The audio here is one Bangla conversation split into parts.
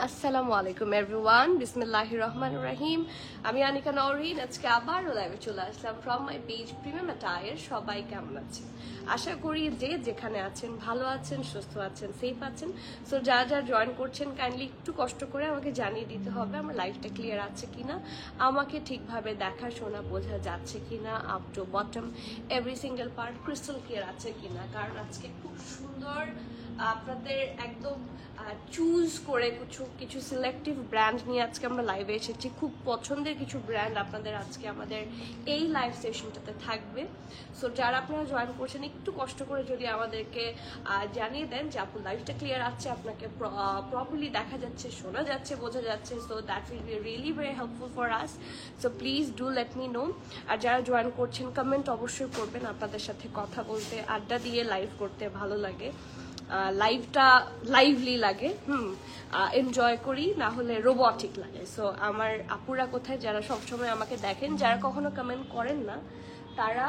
আসসালামু আলাইকুম এভরিওয়ান, বিসমিল্লাহির রহমানির রহিম। আমি আনিকা নওরিন আজকে আবারও লাইভে চলে আসলাম from my page premium attire. সবাই কেমন আছেন? আশা করি যে যেখানে আছেন ভালো আছেন, সুস্থ আছেন, সেফ আছেন। সো যারা যারা জয়েন করছেন কাইন্ডলি একটু কষ্ট করে আমাকে জানিয়ে দিতে হবে আমার লাইভটা ক্লিয়ার আছে কিনা, আমাকে ঠিকভাবে দেখা শোনা বোঝা যাচ্ছে কিনা, up to bottom every single part crystal clear আছে কিনা। কারণ আজকে খুব সুন্দর আপনাদের একদম চুজ করে কিছু সিলেক্টিভ ব্র্যান্ড নিয়ে আজকে আমরা লাইভে এসেছি। খুব পছন্দের কিছু ব্র্যান্ড আপনাদের আজকে আমাদের এই লাইভ সেশনটাতে থাকবে। সো যারা আপনারা জয়েন করছেন একটু কষ্ট করে যদি আমাদেরকে জানিয়ে দেন যে আপু লাইভটা ক্লিয়ার আছে, আপনাকে প্রপারলি দেখা যাচ্ছে, শোনা যাচ্ছে, বোঝা যাচ্ছে। So that will be really very helpful for us. So please do let me know. আর যারা জয়েন করছেন কমেন্ট অবশ্যই করবেন। আপনাদের সাথে কথা বলতে, আড্ডা দিয়ে লাইভ করতে ভালো লাগে, লাইভটা লাইভলি লাগে, এনজয় করি, না হলে রোবটিক লাগে। সো আমার আপুরা কোথায় যারা সবসময় আমাকে দেখেন, যারা কখনো কমেন্ট করেন না, তারা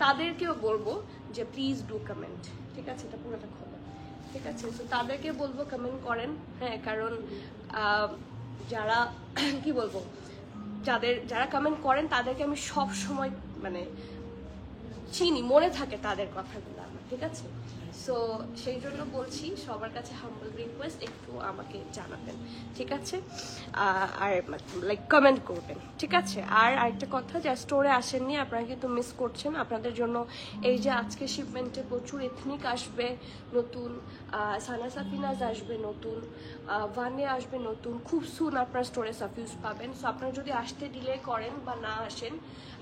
তাদেরকেও বলবো যে প্লিজ ডু কমেন্ট, ঠিক আছে? এটা পুরোটা খোলো, ঠিক আছে? সো তাদেরকে বলবো কমেন্ট করেন, হ্যাঁ, কারণ যারা কি বলবো, যারা কমেন্ট করেন তাদেরকে আমি সব সময় মানে চিনি, মনে থাকে তাদের কথাগুলো আমার, ঠিক আছে? সো সেই জন্য বলছি সবার কাছে হাম্বল রিকোয়েস্ট, একটু আমাকে জানাবেন, ঠিক আছে? আর লাইক কমেন্ট করবেন, ঠিক আছে? আর আরেকটা কথা, যা স্টোরে আসেননি আপনারা কিন্তু মিস করছেন। আপনাদের জন্য এই যে আজকে শিপমেন্টে প্রচুর এথনিক আসবে নতুন, সানা সাফিনাজ আসবে নতুন, ওয়ানে আসবে নতুন, খুব সুন আপনারা স্টোরে সাফিউজ পাবেন। সো আপনারা যদি আসতে ডিলে করেন বা না আসেন,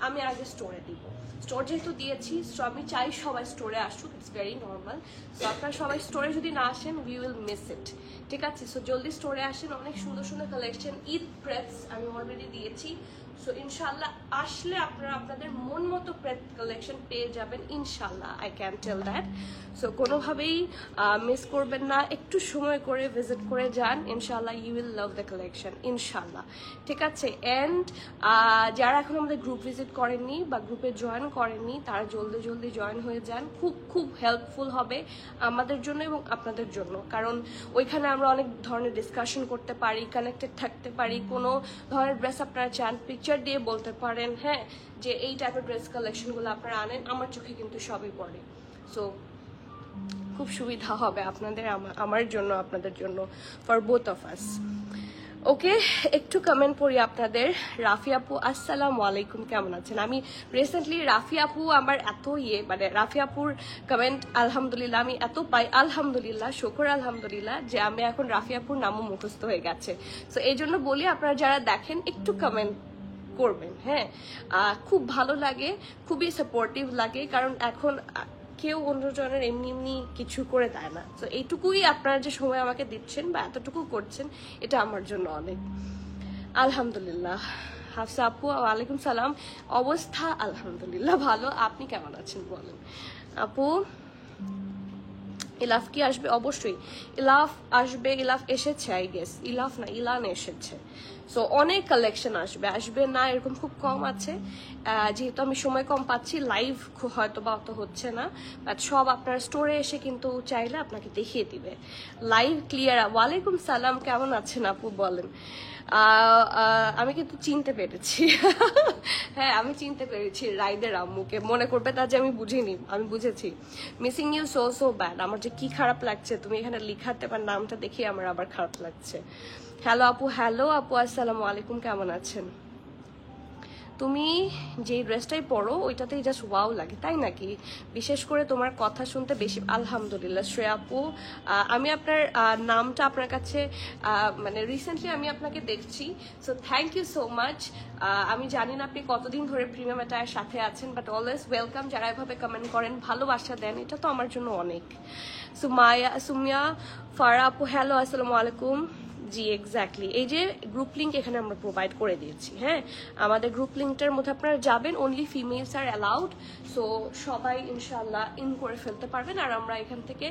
আমি আগে স্টোরে দিব। স্টোর যেহেতু দিয়েছি, সো আমি চাই সবাই স্টোরে আসুক, ইটস ভেরি নর্মাল। সো আপনারা সবাই স্টোরে যদি না আসেন, উই উইল মিস ইট, ঠিক আছে? সো জলদি স্টোরে আসেন, অনেক সুন্দর সুন্দর কালেকশন, ঈদ প্রেপস আমি অলরেডি দিয়েছি। সো ইনশাল্লাহ আসলে আপনারা আপনাদের মন মতো প্রেপ কালেকশন পেয়ে যাবেন ইনশাল্লাহ, I can tell that. So কোনোভাবেই মিস করবেন না, একটু সময় করে ভিজিট করে যান, ইনশাল্লাহ you will love the collection ইনশাল্লাহ, ঠিক আছে? অ্যান্ড যারা এখন আমাদের গ্রুপ ভিজিট করেননি বা গ্রুপে জয়েন করেননি, তারা জলদি জলদি জয়েন হয়ে যান। খুব খুব হেল্পফুল হবে আমাদের জন্য এবং আপনাদের জন্য, কারণ ওইখানে আমরা অনেক ধরনের ডিসকাশন করতে পারি, কানেক্টেড থাকতে পারি। কোনো ধরনের ড্রেস আপনারা চান, পিকচার দিয়ে বলতে পারেন, হ্যাঁ, যে এই টাইপের ড্রেস কালেকশনগুলো আপনারা আনেন, আমার চোখে কিন্তু সবই পড়ে। সো খুব সুবিধা হবে আপনাদের, আমার জন্য, আপনাদের জন্য, ফর বোথ অফ আস। ওকে, একটু কমেন্ট পড়ি আপনাদের। রাফি আপু আসসালামু আলাইকুম, কেমন আছেন? আমি রিসেন্টলি রাফি আপু আমার এত মানে রাফি আপুর কমেন্ট আলহামদুলিল্লাহ আমি এত পাই, আলহামদুলিল্লাহ, শুকর আলহামদুলিল্লাহ, যে আমি এখন রাফি আপুর নামও মুখস্থ হয়ে গেছে। সো এই জন্য বলি আপনারা যারা দেখেন একটু কমেন্ট করবেন, হ্যাঁ। খুব ভালো লাগে, খুবই সাপোর্টিভ লাগে, কারণ এখন কেউ অন্যজনের এমনি এমনি কিছু করে দেয় না। তো এইটুকুই আপনারা যে সময় আমাকে দিচ্ছেন বা এতটুকু করছেন, এটা আমার জন্য অনেক। আলহামদুলিল্লাহ। হাফসা আপু ওয়ালাইকুম সালাম, অবস্থা আলহামদুলিল্লাহ ভালো, আপনি কেমন আছেন বলেন? আপু ইলাফ কি আসবে? অবশ্যই ইলাফ আসবে, ইলাফ এসেছে, আই গেস ইলাফ না ইলান এসেছে। সো অনেক কালেকশন আসবে না এরকম খুব কম আছে, যেহেতু আমি সময় কম পাচ্ছি, লাইভ হয়তো বা অত হচ্ছে না, বাট সব আপনার স্টোরে এসে কিন্তু চাইলে আপনাকে দেখিয়ে দিবে লাইভ ক্লিয়ার। ওয়ালাইকুম সালাম, কেমন আছেন আপু বলেন? আমি কিন্তু চিনতে পেরেছি হ্যাঁ, আমি চিনতে পেরেছি রাইদের আম্মুকে। মনে করবে তা যে আমি বুঝিনি, আমি বুঝেছি। Missing you so so bad, আমার যে কি খারাপ লাগছে, তুমি এখানে লিখাতে পার নামটা দেখে আমার আবার খারাপ লাগছে। হ্যালো আপু আসসালামু আলাইকুম, কেমন আছেন? তুমি যেই ড্রেসটাই পরো ওইটাতেই জাস্ট ওয়াও লাগে, তাই নাকি? বিশেষ করে তোমার কথা শুনতে বেশি। আলহামদুলিল্লাহ শ্রেয়া আপু, আমি আপনার নামটা আপনার কাছে মানে রিসেন্টলি আমি আপনাকে দেখছি, so thank you so much. আমি জানি না আপনি কতদিন ধরে প্রিমিয়াম অ্যাটায়ার সাথে আছেন, বাট অলওয়েজ ওয়েলকাম। যারা এভাবে কমেন্ট করেন, ভালোবাসা দেন, এটা তো আমার জন্য অনেক। সুমিয়া ফারা আপু, হ্যালো আসসালামু আলাইকুম। জি এক্স্যাক্টলি, এই যে গ্রুপ লিঙ্ক এখানে আমরা প্রোভাইড করে দিয়েছি, হ্যাঁ। আমাদের গ্রুপ লিঙ্কটার মধ্যে আপনারা যাবেন, অনলি ফিমেলস আর অ্যালাউড। সো সবাই ইনশাল্লাহ ইন করে ফেলতে পারবেন। আর আমরা এখান থেকে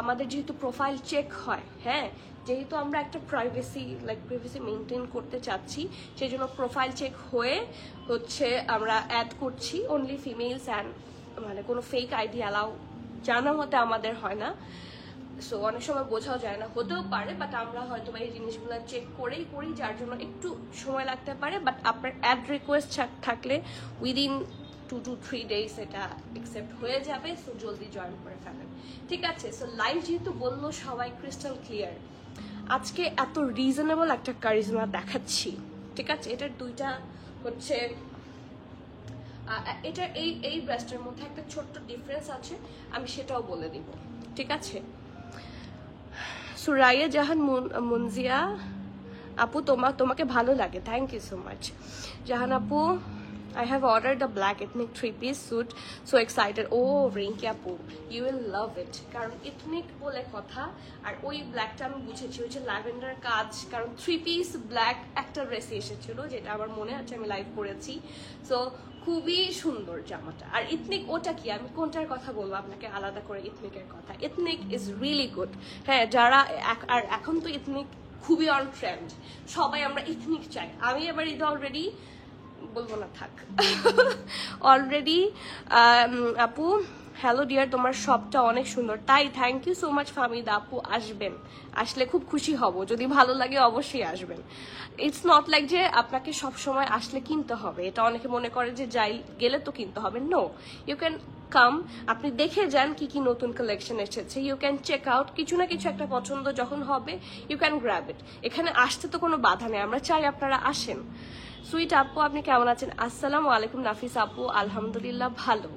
আমাদের যেহেতু প্রোফাইল চেক হয়, হ্যাঁ, যেহেতু আমরা একটা প্রাইভেসি মেনটেন করতে চাচ্ছি, সেই জন্য প্রোফাইল চেক হয়ে হচ্ছে আমরা অ্যাড করছি অনলি ফিমেলস অ্যান্ড মানে কোনো ফেক আইডি অ্যালাউ জানার মতে আমাদের হয় না। সো অনেক সময় বোঝাও যায় না, হতেও পারে, বাট আমরা হয়তো এই জিনিসগুলো চেক করেই করি, যার জন্য একটু সময় লাগতে পারে। বাট আপনার অ্যাড রিকোয়েস্ট থাকলে উইদিন 2 to 3 days এটা অ্যাকসেপ্ট হয়ে যাবে। সো জলদি জয়েন করে ফেলেন, ঠিক আছে? সো লাইভ যেহেতু বললো সবাই ক্রিস্টাল ক্লিয়ার, আজকে এত রিজনেবল একটা কারিজমা দেখাচ্ছি, ঠিক আছে? এটার দুইটা হচ্ছে, এটা এই ব্রেস্টের মধ্যে একটা ছোট্ট ডিফারেন্স আছে, আমি সেটাও বলে দিব, ঠিক আছে? সুরাইয়া জাহান মুনজিয়া আপু, তোমাকে ভালো লাগে, থ্যাংক ইউ সো মাচ। জাহান আপু, I have ordered a black ethnic 3-piece suit. So excited. Oh, Rinky Apu, you will love it. কারণ ethnic বলে কথা, আর ওই ব্ল্যাকটা আমি বুঝেছি ওই যে ল্যাভেন্ডার কাজ, কারণ 3-piece ব্ল্যাক একটা ড্রেসে এসেছিল, যেটা আমার মনে আছে আমি লাইভ করেছি। সো খুবই সুন্দর জামাটা। আর ইথনিক ওটা কি, আমি কোনটার কথা বলবো আপনাকে আলাদা করে, ইথনিকের কথা। Ethnic is really good. হ্যাঁ, যারা আর এখন তো ইথনিক খুবই অন ট্রেন্ড, সবাই আমরা ইথনিক চাই। আমি এবার ঈদে অলরেডি বলবো না, থাক অলরেডি। আপু হ্যালো ডিয়ার, তোমার শপটা অনেক সুন্দর। তাই, thank you so much Fahmida আপু, আসবেন, আসলে খুব খুশি হব, যদি ভালো লাগে অবশ্যই আসবেন। ইটস নট লাইক যে আপনাকে সব সময় আসলে কিনতে হবে, এটা অনেকে মনে করে যে যাই গেলে তো কিনতে হবে। নো, ইউ ক্যান কাম, আপনি দেখে যান কি কি নতুন কালেকশন এসেছে, ইউ ক্যান চেক আউট, কিছু না কিছু একটা পছন্দ যখন হবে ইউ ক্যান গ্র্যাব ইট। এখানে আসতে তো কোনো বাধা নেই, আমরা চাই আপনারা আসেন। সুইট আপু, আপনি কেমন আছেন? আসসালামু আলাইকুম। নাফিস আপু, আলহামদুলিল্লাহ ভালো,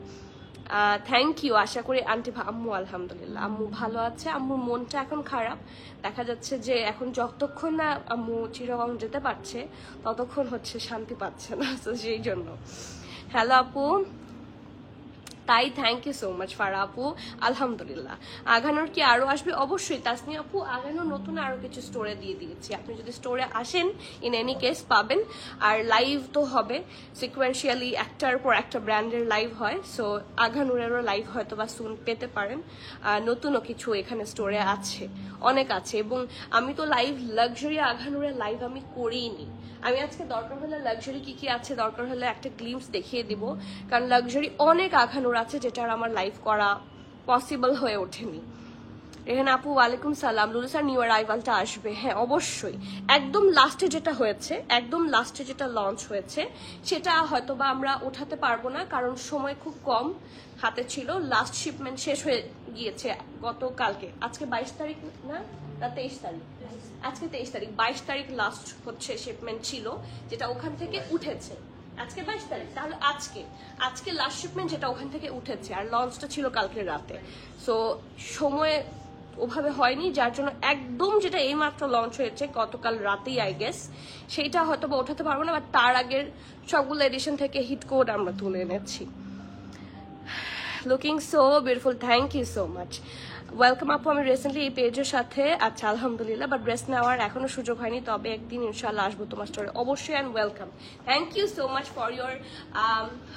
থ্যাংক ইউ। আশা করি আন্টি, আম্মু আলহামদুলিল্লাহ, আম্মু ভালো আছে। আম্মুর মনটা এখন খারাপ, দেখা যাচ্ছে যে এখন যতক্ষণ না আম্মু চিরগং যেতে পারছে ততক্ষণ হচ্ছে শান্তি পাচ্ছে না, তো সেই জন্য। হ্যালো আপু, তাই, থ্যাংক ইউ সো মাচ ফারা আপু, আলহামদুলিল্লাহ। আগানোর কি আরো আসবে? অবশ্যই তাসনি আপু, আগানো নতুন আরো কিছু স্টোরে দিয়ে দিয়েছি, আপনি যদি স্টোরে আসেন ইন এনি কেস পাবেন। আর লাইভ তো হবে সিকোয়েন্সিয়ালি, একটার পর একটা ব্র্যান্ডের লাইভ হয়, সো আগানুরেরও লাইভ হয়তো বা সুন পেতে পারেন। নতুনও কিছু এখানে স্টোরে আছে, অনেক আছে। এবং আমি তো লাইভ লাক্সারি আগানুরের লাইভ আমি করিনি, আমি আজকে দরকার হলে লাক্সারি কি কি আছে দরকার হলে একটা গ্লিমস দেখিয়ে দিব, কারণ লাক্সারি অনেক আঘানোর আছে যেটার আমার লাইভ করা পসিবল হয়ে ওঠেনি। রেহান আপু, ওয়ালাইকুম সালাম। লুলু স্যার, নিউ অ্যারাইভালটা আসবে? হ্যাঁ অবশ্যই, একদম লাস্টে যেটা হয়েছে, একদম লাস্টে যেটা লঞ্চ হয়েছে সেটা হয়তো বা আমরা ওঠাতে পারবো না, কারণ সময় খুব কম হাতে ছিল। লাস্ট শিপমেন্ট শেষ হয়ে গিয়েছে গতকালকে, আজকে 22 তারিখ না 23 তারিখ, আজকে 23 তারিখ, 22 তারিখ লাস্ট হচ্ছে শিপমেন্ট ছিল, যেটা ওখান থেকে উঠেছে। আজকে 22 তারিখ, তাহলে আজকে লাস্ট শিপমেন্ট যেটা ওখান থেকে উঠেছে, আর লঞ্চটা ছিল কালকে রাতে। সো সময় ওভাবে হয়নি, যার জন্য একদম যেটা এইমাত্র লঞ্চ হয়েছে গতকাল রাতেই আই গেস, সেইটা হয়তো বা ওঠাতে পারবো না, বা তার আগের সবগুলো এডিশন থেকে হিট কোড আমরা তুলে এনেছি। Looking so beautiful, thank you so much. Welcome আপু, আমি রিসেন্টলি এই পেজের সাথে, আচ্ছা আলহামদুলিল্লাহ, বাট ড্রেস নেওয়ার এখনো সুযোগ হয়নি, তবে একদিন ইনশাল্লাহ আসবো তোমার স্টোরে অবশ্যই। And welcome, thank you so much for your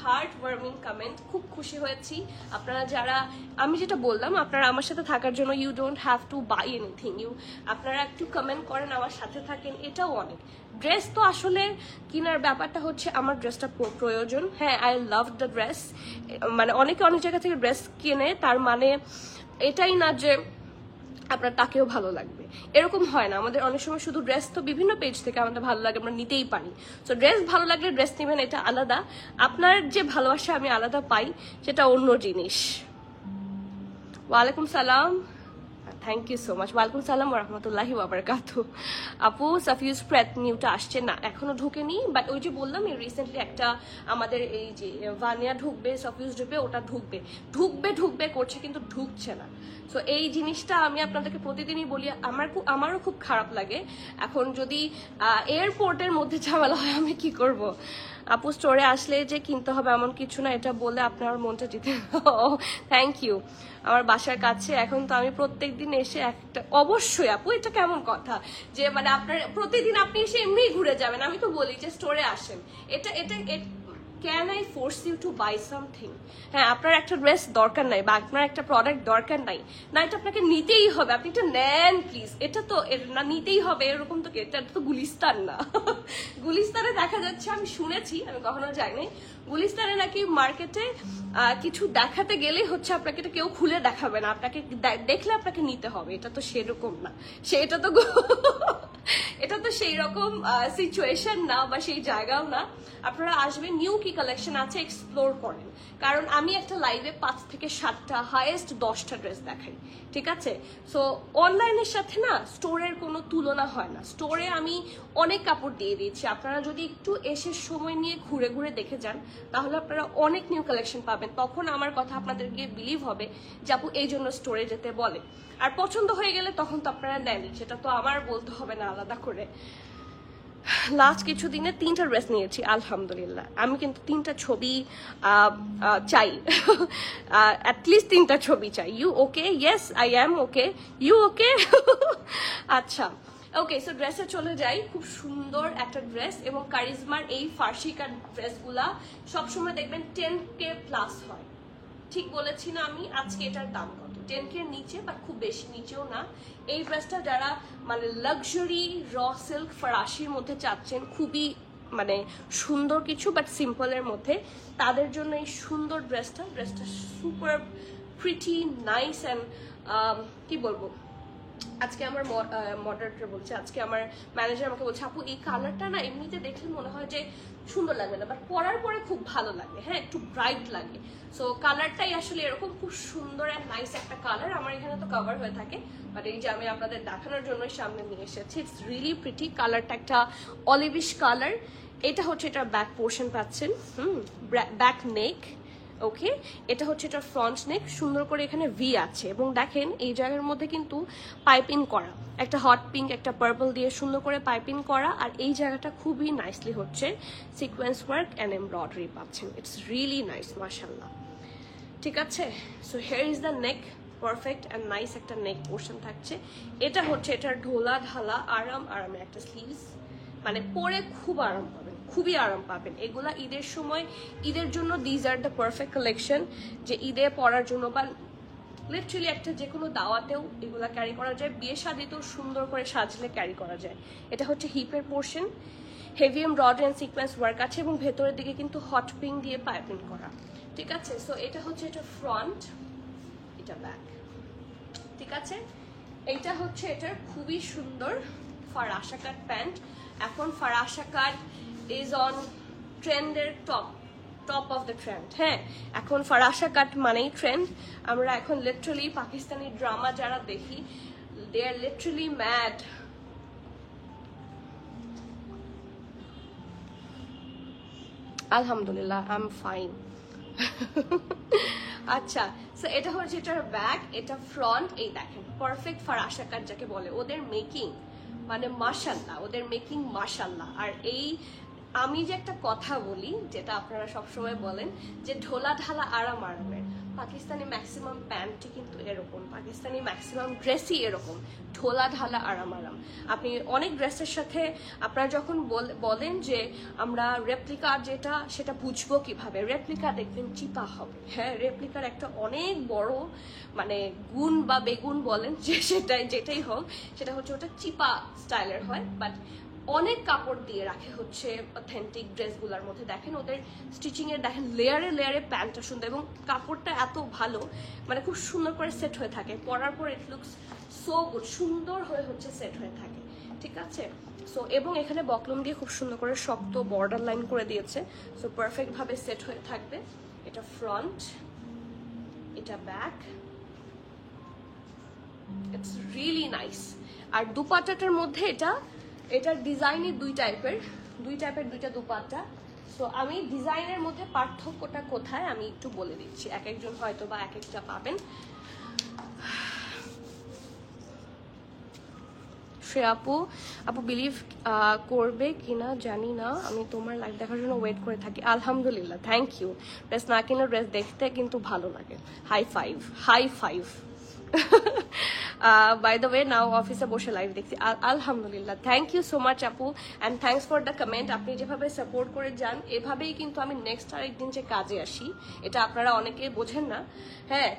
heart warming comment, খুব খুশি হয়েছি। আপনারা যারা, আমি যেটা বললাম, আপনারা আমার সাথে থাকার জন্য you don't have to buy anything, আপনারা একটু কমেন্ট করেন, আমার সাথে থাকেন, এটাও অনেক। ড্রেস তো আসলে কেনার ব্যাপারটা হচ্ছে আমার ড্রেসটা প্রয়োজন। হ্যাঁ, আই লাভ দ্য ড্রেস, মানে অনেকে অনেক জায়গা থেকে ড্রেস কেনে, তার মানে এটাই না যে আপনার তাকেও ভালো লাগবে, এরকম হয় না। আমাদের অনেক সময় শুধু ড্রেস তো বিভিন্ন পেজ থেকে আমাদের ভালো লাগে, আমরা নিতেই পারি। সো ড্রেস ভালো লাগলে ড্রেস নেবেন, এটা আলাদা। আপনার যে ভালোবাসা আমি আলাদা পাই, সেটা অন্য জিনিস। ওয়ালাইকুম সালাম, থ্যাংক ইউ সো মাচ। ওয়ালাইকুম সালাম রহমতুল্লাহি ওয়াবারাকাতু। আপু, সাফিউজ প্রেত নিউটা আসছে না, এখনো ঢুকেনি, বাট ওই যে বললাম রিসেন্টলি একটা আমাদের এই যে ভানিয়া ঢুকবে, সাফিউজ ঢুকবে, ওটা ঢুকবে করছে, কিন্তু ঢুকছে না। সো এই জিনিসটা আমি আপনাদেরকে প্রতিদিনই বলি, আমারও খুব খারাপ লাগে। এখন যদি এয়ারপোর্টের মধ্যে ঝামেলা হয় আমি কি করব? আপু, স্টোরে আসলে যে কিনতে হবে এমন কিছু না, এটা বলে আপনার মনটা জিতে। Thank you. আমার বাসার কাছে, এখন তো আমি প্রত্যেকদিন এসে একটা, অবশ্যই আপু, এটা কেমন কথা যে মানে আপনার প্রতিদিন আপনি এসে এমনিই ঘুরে যাবেন? আমি তো বলি যে স্টোরে আসেন, এটা can I force you to buy something? হ্যাঁ, আপনার একটা ড্রেস দরকার নাই বা আপনার একটা প্রোডাক্ট দরকার নাই না, এটা আপনাকে নিতেই হবে, আপনি এটা নেন প্লিজ। এটা তো না নিতেই হবে এরকম তো, এটা তো গুলিস্তান না। গুলিস্তানে দেখা যাচ্ছে, আমি শুনেছি, আমি কখনো যাইনি, গুলিস্তানে নাকি মার্কেটে কিছু দেখাতে গেলেই হচ্ছে আপনাকে এটা কেউ খুলে দেখাবে না, আপনাকে দেখলে আপনাকে নিতে হবে। এটা তো সেরকম না, এটা তো এটা তো সেই রকম সিচুয়েশন না বা সেই জায়গাও না। আপনারা আসবেন, নিউ কি কালেকশন আছে এক্সপ্লোর করেন, কারণ আমি একটা লাইভে 5 থেকে 7টা হাইয়েস্ট 10টা ড্রেস দেখাই, ঠিক আছে? সো অনলাইনের সাথে না স্টোরের কোনো তুলনা হয় না। স্টোরে আমি অনেক কাপড় দিয়ে দিচ্ছি, আপনারা যদি একটু এসে সময় নিয়ে ঘুরে ঘুরে দেখে যান তাহলে আপনারা অনেক নিউ কালেকশন পাবেন। তখন আমার কথা আপনাদেরকে বিলিভ হবে যে আপু এই জন্য স্টোরে যেতে বলে। আর পছন্দ হয়ে গেলে তখন তো আপনারা নেনই, সেটা তো আমার বলতে হবে না আলাদা করে। লাস্ট কিছুদিনে 3টা ড্রেস নিয়েছি আলহামদুলিল্লাহ। আমি কিন্তু 3টা ছবি চাই, অ্যাটলিস্ট 3টা ছবি চাই। You okay? Yes I am okay. You okay? আচ্ছা ওকে, সো ড্রেসে চলে যাই। খুব সুন্দর একটা ড্রেস, এবং কারিজমার এই ফার্সি কাট ড্রেসগুলা সবসময় দেখবেন 10K প্লাস হয়। ঠিক বলেছি না আমি? আজকে এটার দাম কত? 10K এর নিচে, বাট খুব বেশি নিচেও না। এই ড্রেসটা যারা মানে লাক্সারি র সিল্ক ফরাসির মধ্যে চাচ্ছেন, খুবই মানে সুন্দর কিছু বাট সিম্পলের মধ্যে, তাদের জন্য এই সুন্দর ড্রেসটা সুপার প্রিটি নাইস অ্যান্ড কি বলবো, আজকে আমার মডারেটর বলছে, আজকে আমার ম্যানেজার আমাকে বলছে আপু এই কালারটা না এমনিতে দেখলে মনে হয় যে সুন্দর লাগে না, বাট পরার পরে খুব ভালো লাগে, হ্যাঁ একটু ব্রাইট লাগে। সো কালারটাই আসলে এরকম খুব সুন্দর অ্যান্ড নাইস একটা কালার। আমার এখানে তো কভার হয়ে থাকে, বাট এই যে আমি আপনাদের দেখানোর জন্যই সামনে নিয়ে এসেছি। It's really pretty. কালারটা একটা অলিভিশ কালার। এটা হচ্ছে এটার ব্যাক পোর্শন পাচ্ছেন, ব্যাক নেক। ওকে, এটা হচ্ছে এটা ফ্রন্ট নেক, সুন্দর করে এখানে ভি আছে, এবং দেখেন এই জায়গার মধ্যে কিন্তু পাইপিং করা, একটা হট পিঙ্ক একটা পার্পল দিয়ে সুন্দর করে পাইপিং করা। আর এই জায়গাটা খুবই নাইসলি হচ্ছে সিকোয়েন্স ওয়ার্ক অ্যান্ড এমব্রয়ডারি পাচ্ছেন। ইটস রিয়েলি নাইস মাশাআল্লাহ, ঠিক আছে? So here is the neck, perfect and nice একটা নেক পোর্শন থাকছে। এটা হচ্ছে এটার ঢোলা ঢালা আরামের একটা স্লিভস, মানে পরে খুব আরাম পাবেন, খুবই আরাম পাবেন। এগুলা ঈদের সময়, ঈদের জন্য these are the perfect collection, যে ঈদে পরার জন্য বা লিটারালি একটা যে কোনো দাওয়াতেও এগুলা ক্যারি করা যায়, বিয়ে শাদিতেও সুন্দর করে সাজলে ক্যারি করা যায়। এটা হচ্ছে হিপের portion, heavy embroidery and sequence work আছে, এবং ভেতরের দিকে কিন্তু হট পিঙ্ক দিয়ে পাইপিং করা, ঠিক আছে? সো এটা হচ্ছে এটা ফ্রন্ট, এটা ব্যাক, ঠিক আছে? এইটা হচ্ছে এটার খুবই সুন্দর ফারাশা কাট প্যান্ট। এখন ফারাশা কাট ইজ অন ট্রেন্ডের টপ অফ দ্য ট্রেন্ড, হ্যাঁ এখন ফারাশা কাট মানেই ট্রেন্ড। আমরা এখন লিটারালি পাকিস্তানি ড্রামা যারা দেখি, দে আর লিটারালি ম্যাড। আলহামদুলিল্লাহ আই এম ফাইন। আচ্ছা, সো এটা হচ্ছে এটার ব্যাক, এটা ফ্রন্ট। এই দেখেন পারফেক্ট ফারাশা কাট যাকে বলে, ওদের মেকিং মানে মাশাআল্লাহ, ওদের মেকিং মাশাআল্লাহ। আর এই আমি যে একটা কথা বলি, যেটা আপনারা সবসময় বলেন যে ঢোলা ঢালা আরামের, পাকিস্তানি ম্যাক্সিমাম প্যান্টই কিন্তু এরকম, পাকিস্তানি ম্যাক্সিমাম ড্রেসই এরকম ঢোলা ঢালা আরাম। আপনি অনেক ড্রেসের সাথে আপনারা যখন বলেন যে আমরা রেপ্লিকা যেটা, সেটা বুঝবো কিভাবে? রেপ্লিকা দেখবেন চিপা হবে, হ্যাঁ রেপ্লিকার একটা অনেক বড় মানে গুণ বা বেগুন বলেন যে যেটাই হোক, সেটা হচ্ছে ওটা চিপা স্টাইলের হয়, বাট অনেক কাপড় দিয়ে রাখে হচ্ছে অথেন্টিক ড্রেসগুলোর মধ্যে। দেখেন ওদের স্টিচিং এর, দেখেন লেয়ারে লেয়ারে প্যান্টটা সুন্দর, এবং কাপড়টা এত ভালো, মানে খুব সুন্দর করে সেট হয়ে থাকে, পরার পর ইট লুকস সো গুড, সুন্দর হয়ে হচ্ছে সেট হয়ে থাকে, ঠিক আছে? সো এবং এখানে বকলম দিয়ে খুব সুন্দর করে শক্ত বর্ডার লাইন করে দিয়েছে, সো পারফেক্ট ভাবে সেট হয়ে থাকবে। এটা ফ্রন্ট, এটা ব্যাক, ইটস রিয়েলি নাইস। আর দুপাট্টাটার মধ্যে এটার ডিজাইনই দুই টাইপের দুইটা দুপাট্টা। সো আমি ডিজাইনের মধ্যে পার্থক্যটা কোথায় আমি একটু বলে দিচ্ছি, এক একজন হয়তো বা এক একটা পাবেন। শ্রেয়া আপু বিলিভ করবে কিনা জানি না, আমি তোমার লাইভ দেখার জন্য ওয়েট করে থাকি। আলহামদুলিল্লাহ, থ্যাংক ইউ। ড্রেস না কিনা ড্রেস দেখতে কিন্তু ভালো লাগে। High five. By the way now অফিসে বসে লাইভ দেখছি আলহামদুলিল্লাহ। থ্যাংক ইউ সো মাচ আপু, and thanks for the comment. আপনি যেভাবে সাপোর্ট করে যান এভাবেই কিন্তু আমি নেক্সট আরেকদিন যে কাজে আসি, এটা আপনারা অনেকেই বোঝেন না। হ্যাঁ,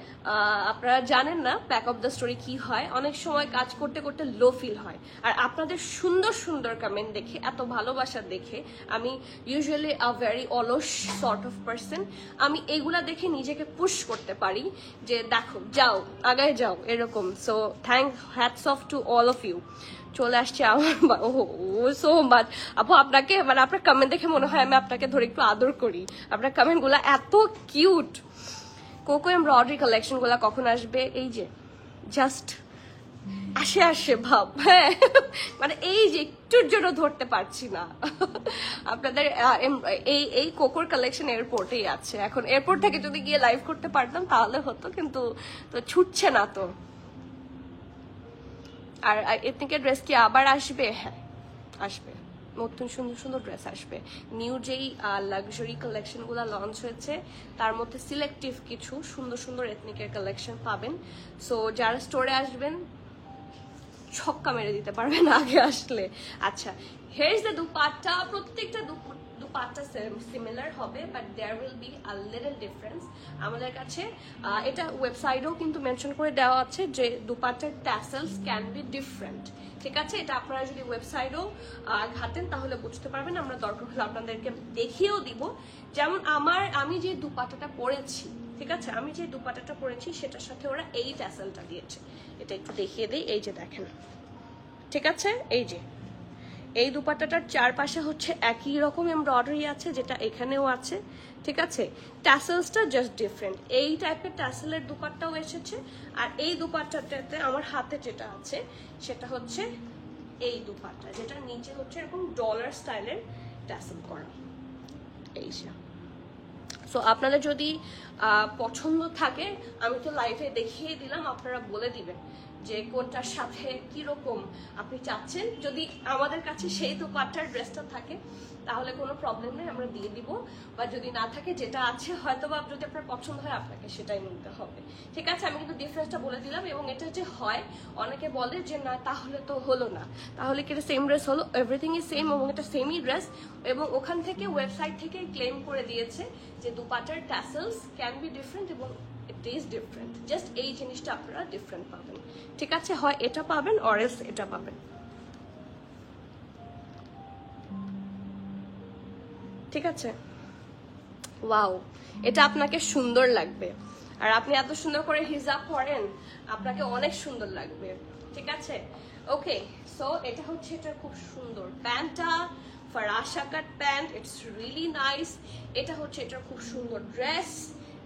আপনারা জানেন না ব্যাক অফ দ্য স্টোরি কি হয়। অনেক সময় কাজ করতে করতে লো ফিল হয়, আর আপনাদের সুন্দর সুন্দর কমেন্ট দেখে, এত ভালোবাসা দেখে, আমি ইউজুয়ালি আ ভেরি অলস সর্ট অফ পার্সন, আমি এগুলা দেখে নিজেকে পুশ করতে পারি যে দেখো যাও আগায় যাও এরকম। So hats off to all of you. চলে আসছে আমার সো মাচ আপু, আপনাকে মানে আপনার কমেন্ট দেখে মনে হয় আমি আপনাকে ধরে একটু আদর করি। আপনার কমেন্ট গুলা এত কিউট। কোকো এমব্রয়ডারি কালেকশন গুলা কখন আসবে? এই যে জাস্ট আসে আসে ভাব। হ্যাঁ, মানে এই যে একটুর জন্য ধরতে পারছি না। আপনাদের এই কোকোর কালেকশন এয়ারপোর্টেই আছে। এখন এয়ারপোর্ট থেকে যদি গিয়ে লাইভ করতে পারতাম তাহলে হতো, কিন্তু তো ছুটছে না তো। আর এথনিকের ড্রেস কি আবার আসবে? হ্যাঁ আসবে, নতুন সুন্দর সুন্দর ড্রেস আসবে। নিউ যেই লাক্সারি কালেকশন গুলো লঞ্চ হয়েছে তার মধ্যে সিলেক্টিভ কিছু সুন্দর সুন্দর এথনিকের কালেকশন পাবেন। সো যারা স্টোরে আসবেন ছক্কা মেরে দিতে পারবেন আগে আসলে। আচ্ছা, হিয়ার ইজ দ্য দুপাট্টা। প্রত্যেকটা দুপাট্টা সিমিলার হবে, but there will be a little difference. আমাদের কাছে এটা ওয়েবসাইটেও কিন্তু মেনশন করে দেওয়া আছে যে দুপাট্টার ট্যাসেলস ক্যান বি ডিফারেন্ট। ঠিক আছে, এটা আপনারা যদি ওয়েবসাইটেও ঘাটেন তাহলে বুঝতে পারবেন। আমরা দরকার হলে আপনাদেরকে দেখিয়েও দিব। যেমন আমি যে দুপাট্টাটা পরেছি, ঠিক আছে, আমি যে দুপাট্টাটা পরেছি সেটার সাথে ওরা এই ট্যাসেলটা দিয়েছে। এটা একটু দেখিয়ে দেই, এই যে দেখেন, ঠিক আছে, এই যে এই দুপাট্টাটার চারপাশে হচ্ছে একই রকম এমব্রয়ডারি আছে যেটা এখানেও আছে। ঠিক আছে, ট্যাসেলসটা জাস্ট ডিফারেন্ট। এই টাইপের ট্যাসেলের দুপাট্টাও এসেছে, আর এই দুপাট্টাটাতে আমার হাতে যেটা আছে সেটা হচ্ছে এই দুপাট্টা, যেটা নিচে হচ্ছে এরকম ডলার স্টাইলের ট্যাসেল করা। এই যে, সো আপনাদের যদি পছন্দ থাকে, আমি তো লাইভে দেখিয়ে দিলাম, আপনারা বলে দিবেন যে কোনটার সাথে কিরকম আপনি চাচ্ছেন। যদি আমাদের কাছে সেই দুপাট্টার ড্রেসটা থাকে তাহলে কোনো প্রবলেম নেই, আমরা দিয়ে দিব। বা যদি না থাকে, যেটা আছে হয়তো বা যদি আপনার পছন্দ হয় আপনাকে সেটাই নিতে হবে। ঠিক আছে, আমি কিন্তু ডিফারেন্সটা বলে দিলাম। এবং এটা যে হয়, অনেকে বলে যে না তাহলে তো হলো না, তাহলে কি এটা সেম ড্রেস হলো? এভরিথিং ইজ সেম, এবং এটা সেমই ড্রেস। এবং ওখান থেকে ওয়েবসাইট থেকে ক্লেম করে দিয়েছে যে দুপাট্টার ট্যাসেলস ক্যান বি ডিফারেন্ট এবং ইট ইজ ডিফারেন্ট। জাস্ট এই জিনিসটা আপনারা ডিফারেন্ট পাবেন। ঠিক আছে, হয় এটা পাবেন অর এলস এটা পাবেন। ঠিক আছে, ওয়াও, এটা আপনাকে সুন্দর লাগবে। আর আপনি এত সুন্দর করে হিজাব পরেন, আপনাকে অনেক সুন্দর লাগবে। ঠিক আছে, ওকে। সো এটা হচ্ছে এটা খুব সুন্দর প্যান্টটা, ফারাশা cut pant, it's really nice. এটা হচ্ছে এটা খুব সুন্দর dress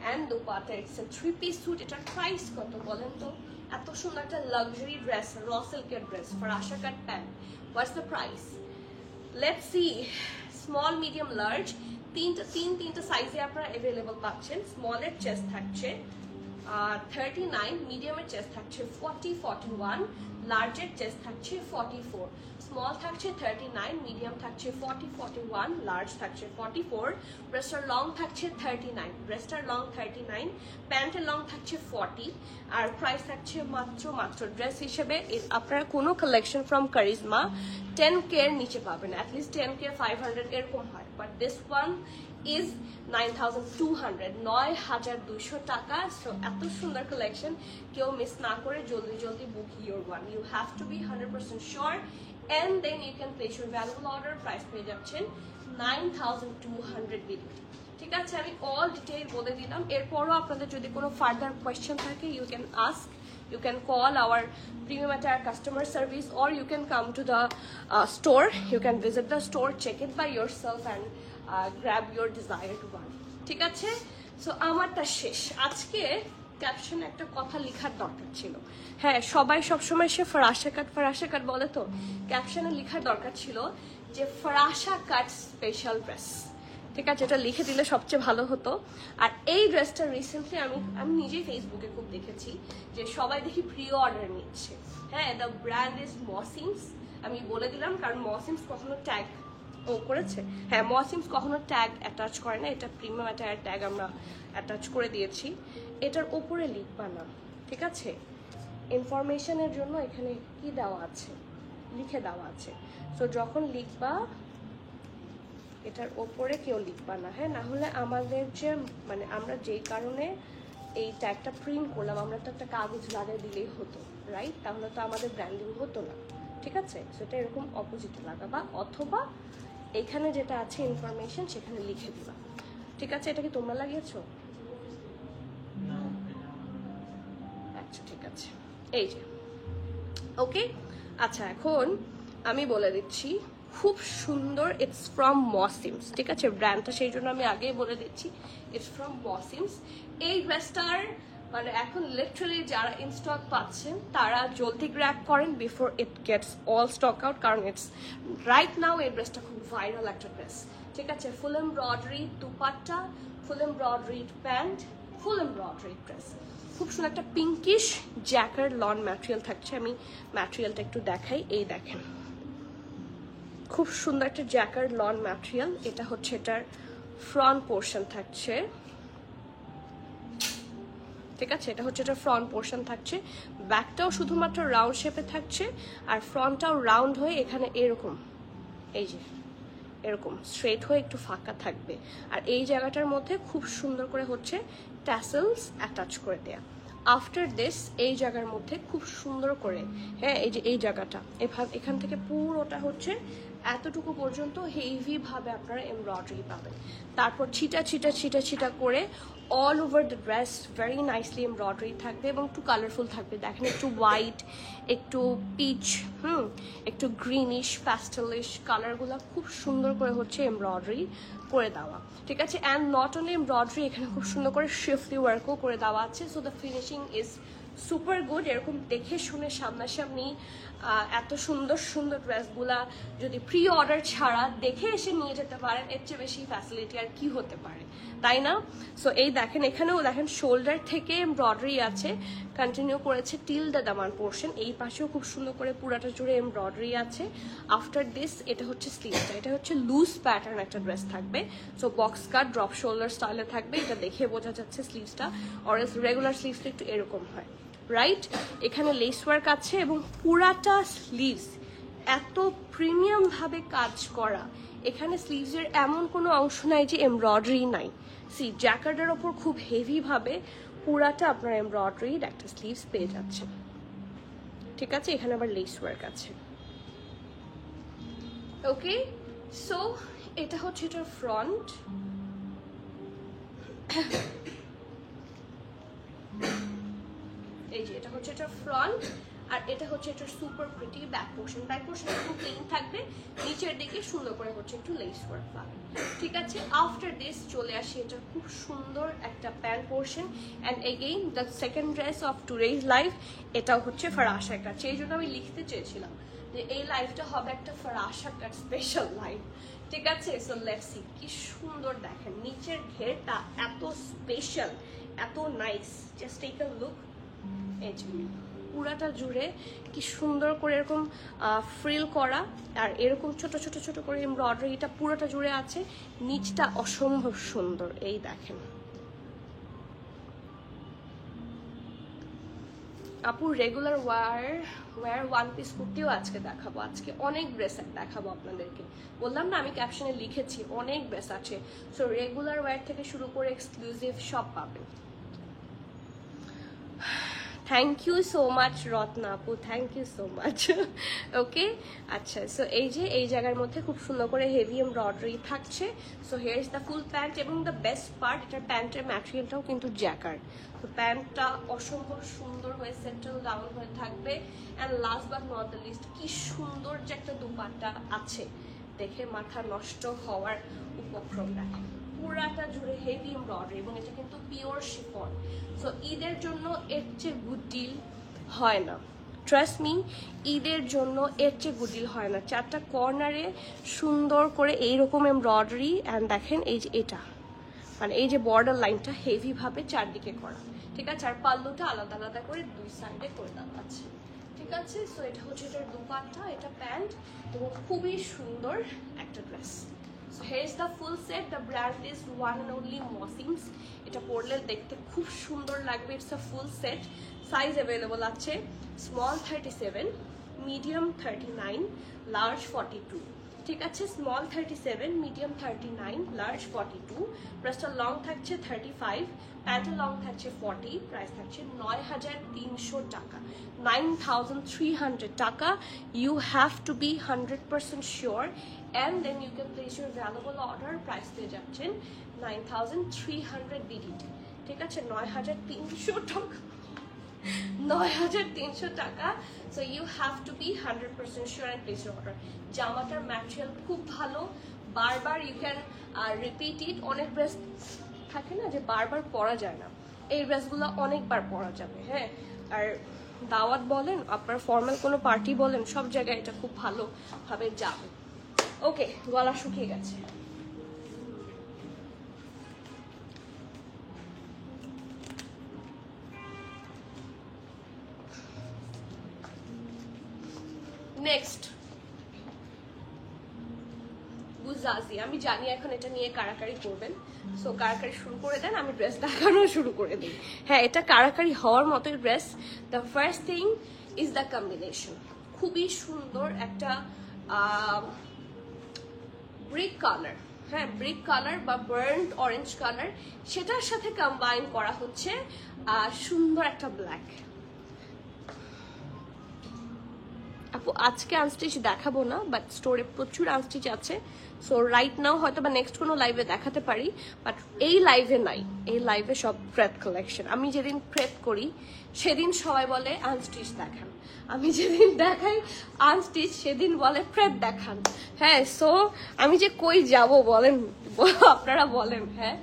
and dupatta, it's a 3-piece suit. এটার প্রাইস কত বলেন তো? এত সুন্দর একটা লাক্সারি ড্রেস, র সিল্কের ড্রেস, ফারাশা cut pant, what's the price? Let's see. Small, medium, large, তিনটা সাইজে আপনারা অ্যাভেলেবল পাচ্ছেন। স্মলের চেস্ট থাকছে 39, মিডিয়ামের চেস্ট থাকছে 40, 41, লার্জের চেস্ট থাকছে 44। স্মল থাকছে 39, মিডিয়াম থাকছে 40, 41, লার্জ থাকছে 44, ব্রেস্টার লং থাকছে 39, ব্রেস্টার লং 39, প্যান্টের লং থাকছে 40। আর প্রাইস থাকছে মাত্র ড্রেস হিসেবে আপনারা কোনো কালেকশন ফ্রম কারিজমা 10K এর নিচে পাবেন। অ্যাটলিস্ট 10K 500 এরকম হয়, বাট দিস ওয়ান ইজ 9,200, 9,200 টাকা। সো এত সুন্দর কালেকশন, কেউ মিস না করে জলদি book your one. You have to be 100% sure, and then you can place your valuable order. Price পেয়ে যাচ্ছেন 9,200 বিল। ঠিক আছে, আমি অল ডিটেইল বলে দিলাম। এরপরও আপনাদের যদি কোনো ফার্দার কোয়েশ্চেন থাকে, you can ask, you can call our premium attire customer service, or you can come to the store. You can visit the store, check it by yourself, and grab your desired one. ঠিক আছে, সো আমারটা শেষ। আজকে ক্যাপশনে একটা কথা লেখার দরকার ছিল। হ্যাঁ, সবাই সবসময় সে ফারাশা কাট বলে, তো ক্যাপশনে লেখার দরকার ছিল যে ফারাশা কাট স্পেশাল ড্রেস। ঠিক আছে, এটা লিখে দিলে সবচেয়ে ভালো হতো। আর এই ড্রেসটা রিসেন্টলি আমি নিজেই ফেসবুকে খুব দেখেছি যে সবাই দেখি প্রি অর্ডার নিচ্ছে। হ্যাঁ, দ্য ব্র্যান্ড ইজ মসিমস। আমি বলে দিলাম, কারণ মসিমস কখনো ট্যাগ করেছে। হ্যাঁ, মসিমস কখনো ট্যাগ অ্যাটাচ করে না, এটা প্রিমিয়াম অ্যাটায়ার ট্যাগ আমরা অ্যাটাচ করে দিয়েছি। এটার ওপরে লিখবা না, ঠিক আছে? ইনফরমেশনের জন্য এখানে কি দেওয়া আছে, লিখে দেওয়া আছে। সো যখন লিখবা এটার ওপরে কেউ লিখবা না, হ্যাঁ, না হলে আমাদের যে মানে আমরা যেই কারণে এই ট্যাগটা প্রিন্ট করলাম আমরা তো একটা কাগজ লাগিয়ে দিলেই হতো, রাইট? তাহলে তো আমাদের ব্র্যান্ডিং হতো না, ঠিক আছে? সেটা এরকম অপোজিটে লাগাবা, অথবা এখানে যেটা আছে ইনফরমেশন সেখানে লিখে দিবা, ঠিক আছে? এটা কি তোমরা লাগিয়েছো? আচ্ছা ঠিক আছে, এই যে ওকে। আচ্ছা এখন আমি বলে দিচ্ছি, খুব সুন্দর, ইটস ফ্রম মসিমস, ঠিক আছে? ব্র্যান্ডটা সেই জন্য আমি আগেই বলে দিচ্ছি ইটস ফ্রম মসিমস। এই ড্রেসটার মানে এখন লিটারালি যারা ইন স্টক পাচ্ছেন তারা জলদি গ্র্যাব করেন before it gets all stock out, কারণ ইটস রাইট নাও এই ড্রেসটা খুব ভাইরাল একটা ড্রেস, ঠিক আছে? ফুল এমব্রয়ডারি দুপাট্টা, ফুল এমব্রয়ডারি প্যান্ট, ফুল এমব্রয়ডারি ড্রেস, খুব সুন্দর একটা পিঙ্কিশ জ্যাকার লন ম্যাটেরিয়াল থাকছে। আমি ম্যাটেরিয়ালটা একটু দেখাই, এই দেখেন খুব সুন্দর একটা জ্যাকার লন ম্যাটেরিয়াল। এটা হচ্ছে এটার ফ্রন্ট পোর্শন থাকছে, ঠিক আছে? এটা হচ্ছে এটার ফ্রন্ট পোর্শন থাকছে, ব্যাকটাও শুধুমাত্র রাউন্ড শেপে থাকছে আর ফ্রন্টটাও রাউন্ড হয়ে এখানে এরকম, এই যে এরকম স্ট্রেট হয়ে একটু ফাঁকা থাকবে। আর এই জায়গাটার মধ্যে খুব সুন্দর করে হচ্ছে ট্যাসেলস অ্যাটাচ করে দেয়া। আফটার দিস এই জায়গার মধ্যে খুব সুন্দর করে, হ্যাঁ, এই যে এই জায়গাটা এখান থেকে পুরোটা হচ্ছে এতটুকু পর্যন্ত হেভি ভাবে আপনারা এমব্রয়ডারি পাবেন। তারপর ছিটা ছিটা ছিটা ছিটা করে all over the dress very nicely embroidery থাকবে এবং একটু কালারফুল থাকবে। দেখেন একটু হোয়াইট, একটু পিচ, একটু গ্রিনিশ প্যাস্টেলিশ কালারগুলো খুব সুন্দর করে হচ্ছে এমব্রয়ডারি করে দেওয়া, ঠিক আছে? অ্যান্ড নট অনলি এমব্রয়ডারি, এখানে খুব সুন্দর করে শিফলি ওয়ার্কও করে দেওয়া আছে। So the finishing is super good. এরকম দেখে শুনে সামনাসামনি এত সুন্দর সুন্দর ড্রেসগুলা যদি প্রি অর্ডার ছাড়া দেখে এসে নিয়ে যেতে পারেন, এর চেয়ে বেশি ফ্যাসিলিটি আর কি হতে পারে, তাই না? সো এই দেখেন, এখানেও দেখেন শোল্ডার থেকে এমব্রয়ডারি আছে, কন্টিনিউ করেছে টিল দ্য দামান পোর্শন। এই পাশেও খুব সুন্দর করে পুরাটা জুড়ে এমব্রয়ডারি আছে। আফটার দিস এটা হচ্ছে স্লিভসটা, এটা হচ্ছে লুজ প্যাটার্ন একটা ড্রেস থাকবে। So box cut drop shoulder স্টাইলে থাকবে, এটা দেখে বোঝা যাচ্ছে স্লিভসটা, অর রেগুলার স্লিভসটা একটু এরকম হয়, রাইট? এখানে লেস ওয়ার্ক আছে এবং পুরাটা স্লিভস এত প্রিমিয়াম ভাবে কাজ করা। এখানে স্লিভসের এমন কোনো অংশ নাই যে এমব্রয়ডারি নাই। সি জ্যাকার্ডের ওপর খুব হেভি ভাবে পুরাটা আপনার এমব্রয়ডারির একটা স্লিভস পেয়ে যাচ্ছে, ঠিক আছে? এখানে আবার লেস ওয়ার্ক আছে, ওকে? সো এটা হচ্ছে এটার ফ্রন্ট, এই যে এটা হচ্ছে এটার ফ্রন্ট, আর এটা হচ্ছে এটার super pretty back portion. Back portion একটু প্লেন থাকবে, নিচের দিকে সুন্দর করে হচ্ছে একটু লেস ওয়ার্ক পাবে, ঠিক আছে? আফটার দিস চলে আসি এটা খুব সুন্দর একটা pant portion. And again the second dress of today's life, এটাও হচ্ছে ফারাশা কাট। সেই জন্য আমি লিখতে চেয়েছিলাম যে এই লাইফটা হবে একটা ফারাশা কাট স্পেশাল লাইফ, ঠিক আছে? সো লেটস সি কি সুন্দর দেখেন নিচের ঘেরটা এত স্পেশাল, এত nice. Just take a look, এই যে পুরাটা জুড়ে কি সুন্দর করে এরকম ফ্রিল করা, আর এরকম ছোট ছোট ছোট করে এমব্রয়ডারিটা পুরোটা জুড়ে আছে। নিচটা অসম্ভব সুন্দর, এই দেখেন। আপু রেগুলার ওয়্যার ওয়ান পিস কুর্তিও আজকে দেখাবো, আজকে অনেক ড্রেস দেখাবো আপনাদেরকে। বললাম না আমি ক্যাপশনে লিখেছি অনেক ড্রেস আছে। সো রেগুলার ওয়্যার থেকে শুরু করে এক্সক্লুসিভ সব পাবেন। Thank you so much Ratna আপু, thank you so much, okay? আচ্ছা, সো এই যে এই জায়গার মধ্যে খুব সুন্দর করে হেভি এমব্রয়ডারি থাকছে। So here is the full pant, এবং দ্য বেস্ট পার্ট এটার প্যান্টের ম্যাটেরিয়ালটাও কিন্তু জ্যাকার্ড। তো প্যান্টটা অসম্ভব সুন্দর হয়ে সেটেল ডাউন হয়ে থাকবে। And last but not the least, কি সুন্দর যে একটা দুপাট্টা আছে, দেখে মাথা নষ্ট হওয়ার উপক্রম দেখেন। পুরাটা জুড়ে হেভি এমব্রয়ডারি এবং এটা কিন্তু পিওর শিফন। সো ঈদের জন্য এর চেয়ে গুড ডিল হয় না, ট্রাস্ট মি, ঈদের জন্য এর চেয়ে গুড ডিল হয় না। চারটা কর্নারে সুন্দর করে এইরকম এমব্রয়ডারি, অ্যান্ড দেখেন এই যে এটা মানে এই যে বর্ডার লাইনটা হেভি ভাবে চারদিকে করা, ঠিক আছে? আর পাল্লুটা আলাদা আলাদা করে দুই সাইডে করে দেওয়া আছে, ঠিক আছে? সো এটা হচ্ছে এটার দুপাট্টা, এটা প্যান্ট, এবং খুবই সুন্দর একটা dress, so here is the full set, the brand is one and only মসিমস। এটা পরলে দেখতে খুব সুন্দর লাগবে। It's a full set. Size available আছে স্মল 37, মিডিয়াম 39, লার্জ 42। ঠিক আছে, স্মল 37, মিডিয়াম 39, লার্জ 42। প্রাইসটা লং থাকছে 35, প্যান্টের লং থাকছে 40। প্রাইস থাকছে 9300 টাকা, 9300 টাকা। You have to be 100% sure and then you can place your valuable order. Price পেয়ে যাচ্ছেন 9300 বিডিটি। ঠিক আছে, 9300 টাকা, 9300 টাকা। So you have to be 100% sure and place your order. জামাটার ম্যাটেরিয়াল খুব ভালো, বারবার ইউ ক্যান রিপিট ইট। অনেক ড্রেস থাকে না যে বারবার পরা যায় না, এই ড্রেসগুলো অনেকবার পরা যাবে। হ্যাঁ, আর দাওয়াত বলেন, আপনার ফর্মাল কোনো পার্টি বলেন, সব জায়গায় এটা খুব ভালোভাবে যাবে। ওকে, গলা শুকিয়ে গেছে। নেক্সট বুজাজি। আমি জানি এখন এটা নিয়ে কারাকারি করবেন, সো কারাকারি শুরু করে দেন, আমি ড্রেস দেখানো শুরু করে দিই। হ্যাঁ, এটা কারাকারি হওয়ার মতোই dress. The first thing is the combination. খুবই সুন্দর একটা ব্রিক কালার, হ্যাঁ ব্রিক কালার বা বার্ন্ট অরেঞ্জ কালার, সেটার সাথে কম্বাইন করা হচ্ছে সুন্দর একটা ব্ল্যাক। আপু আজকে আনস্টিচ দেখাবো না, বাট স্টোরে প্রচুর আনস্টিচ আছে। সো রাইট নাও হয়তো বা নেক্সট কোনো লাইভে দেখাতে পারি, বাট এই লাইভে নাই। এই লাইভে সব প্রেপ কালেকশন। আমি যেদিন প্রেপ করি সেদিন সবাই বলে আনস্টিচ দেখান, আমি যেদিন দেখাই আনস্টিচ সেদিন বলে প্রেপ দেখান। হ্যাঁ, সো আমি যে কই যাব বলেন, আপনারা বলেন। হ্যাঁ,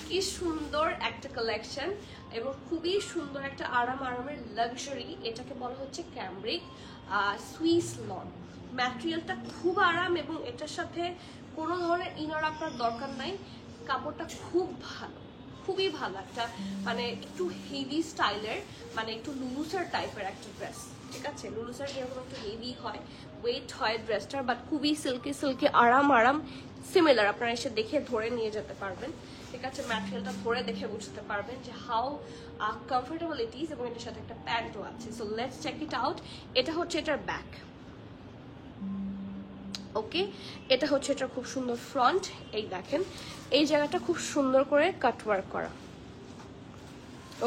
কি সুন্দর একটা কালেকশন এবং খুবই সুন্দর একটা আরামের লাক্সারি। এটাকে বলা হচ্ছে ক্যামব্রিক সুইস লন। ম্যাটেরিয়ালটা খুব আরাম এবং এটার সাথে কোনো ধরনের ইনার আপনার দরকার নাই। কাপড়টা খুব ভালো, খুবই ভালো একটা মানে একটু হেভি স্টাইলের, মানে একটু লুলুসার টাইপের একটা ড্রেস। ঠিক আছে, লুলুসার যেরকম একটু হেভি হয়, ওয়েট হয় ড্রেসটার, বাট খুবই সিল্কি আরাম সিমিলার। আপনারা এসে দেখে ধরে নিয়ে যেতে পারবেন। ঠিক আছে, ম্যাটেরিয়ালটা ধরে দেখে বুঝতে পারবেন যে হাউ কমফোর্টেবল ইট ইজ, এবং এটার সাথে একটা প্যান্টও আছে। So let's check it out. এটা হচ্ছে এটার ব্যাক। ওকে, এটা হচ্ছে এটা খুব সুন্দর ফ্রন্ট। এই দেখেন, এই জায়গাটা খুব সুন্দর করে কাটওয়ার্ক করা।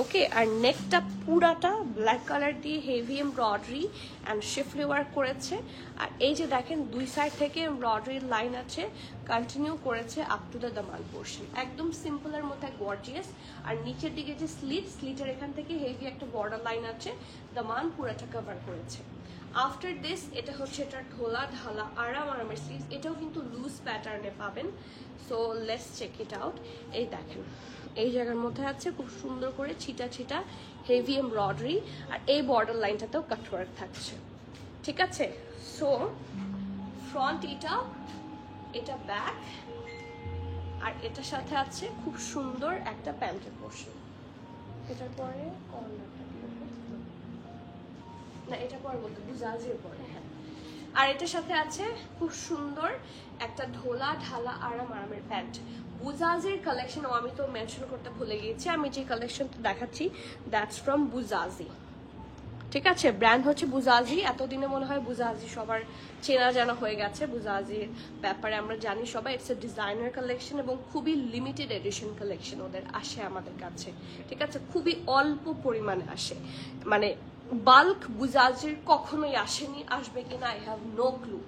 ওকে, আর নেকটা পুরাটা ব্ল্যাক কালার দিয়ে হেভি এমব্রয়ডারি অ্যান্ড শিফলি ওয়ার্ক করেছে। আর এই যে দেখেন দুই সাইড থেকে এমব্রয়ডারির লাইন আছে, কন্টিনিউ করেছে up to the Daman portion. একদম সিম্পলের মধ্যে গর্জিয়াস। আর নিচের দিকে যে স্লিটের এখান থেকে হেভি একটা বর্ডার লাইন আছে, দামান পুরাটা কভার করেছে। আফটার দিস এটা হচ্ছে এটা ঢোলা ঢালা আরামের স্লিভস। এটাও কিন্তু লুজ প্যাটার্নে পাবেন। So let's check it out. এই দেখেন, এই জায়গার মধ্যে আছে খুব সুন্দর করে ছিটা হেভি এমব্রয়ডারি, আর এই বর্ডার লাইনটাতেও কাটওয়ার্ক থাকছে। ঠিক আছে, সো ফ্রন্ট এটা ব্যাক, আর এটার সাথে আছে খুব সুন্দর একটা প্যান্টের পোর্শন। এটার পরে কর্নারটা না, এটা পরে বলতে বুজাজির পরে। হ্যাঁ, আর এটার সাথে আছে খুব সুন্দর একটা ঢোলা ঢালা আরামের প্যান্ট। বুজাজির কালেকশন আমি তো মেনশন করতে ভুলে গিয়েছি। আমি যে কালেকশনটা দেখাচ্ছি দ্যাটস ফ্রম বুজাজি। ঠিক আছে, ব্র্যান্ড হচ্ছে বুজাজি। এতদিনে মনে হয় বুজাজি সবার চেনা জানা হয়ে গেছে। বুজাজির ব্যাপারে আমরা জানি সবাই। ইটস এ ডিজাইনার কালেকশন এবং খুবই লিমিটেড এডিশন কালেকশন ওদের আসে আমাদের কাছে। ঠিক আছে, খুবই অল্প পরিমাণে আসে, মানে বাল্ক বুজাজির কখনোই আসেনি, আসবে কিনা I have no clue.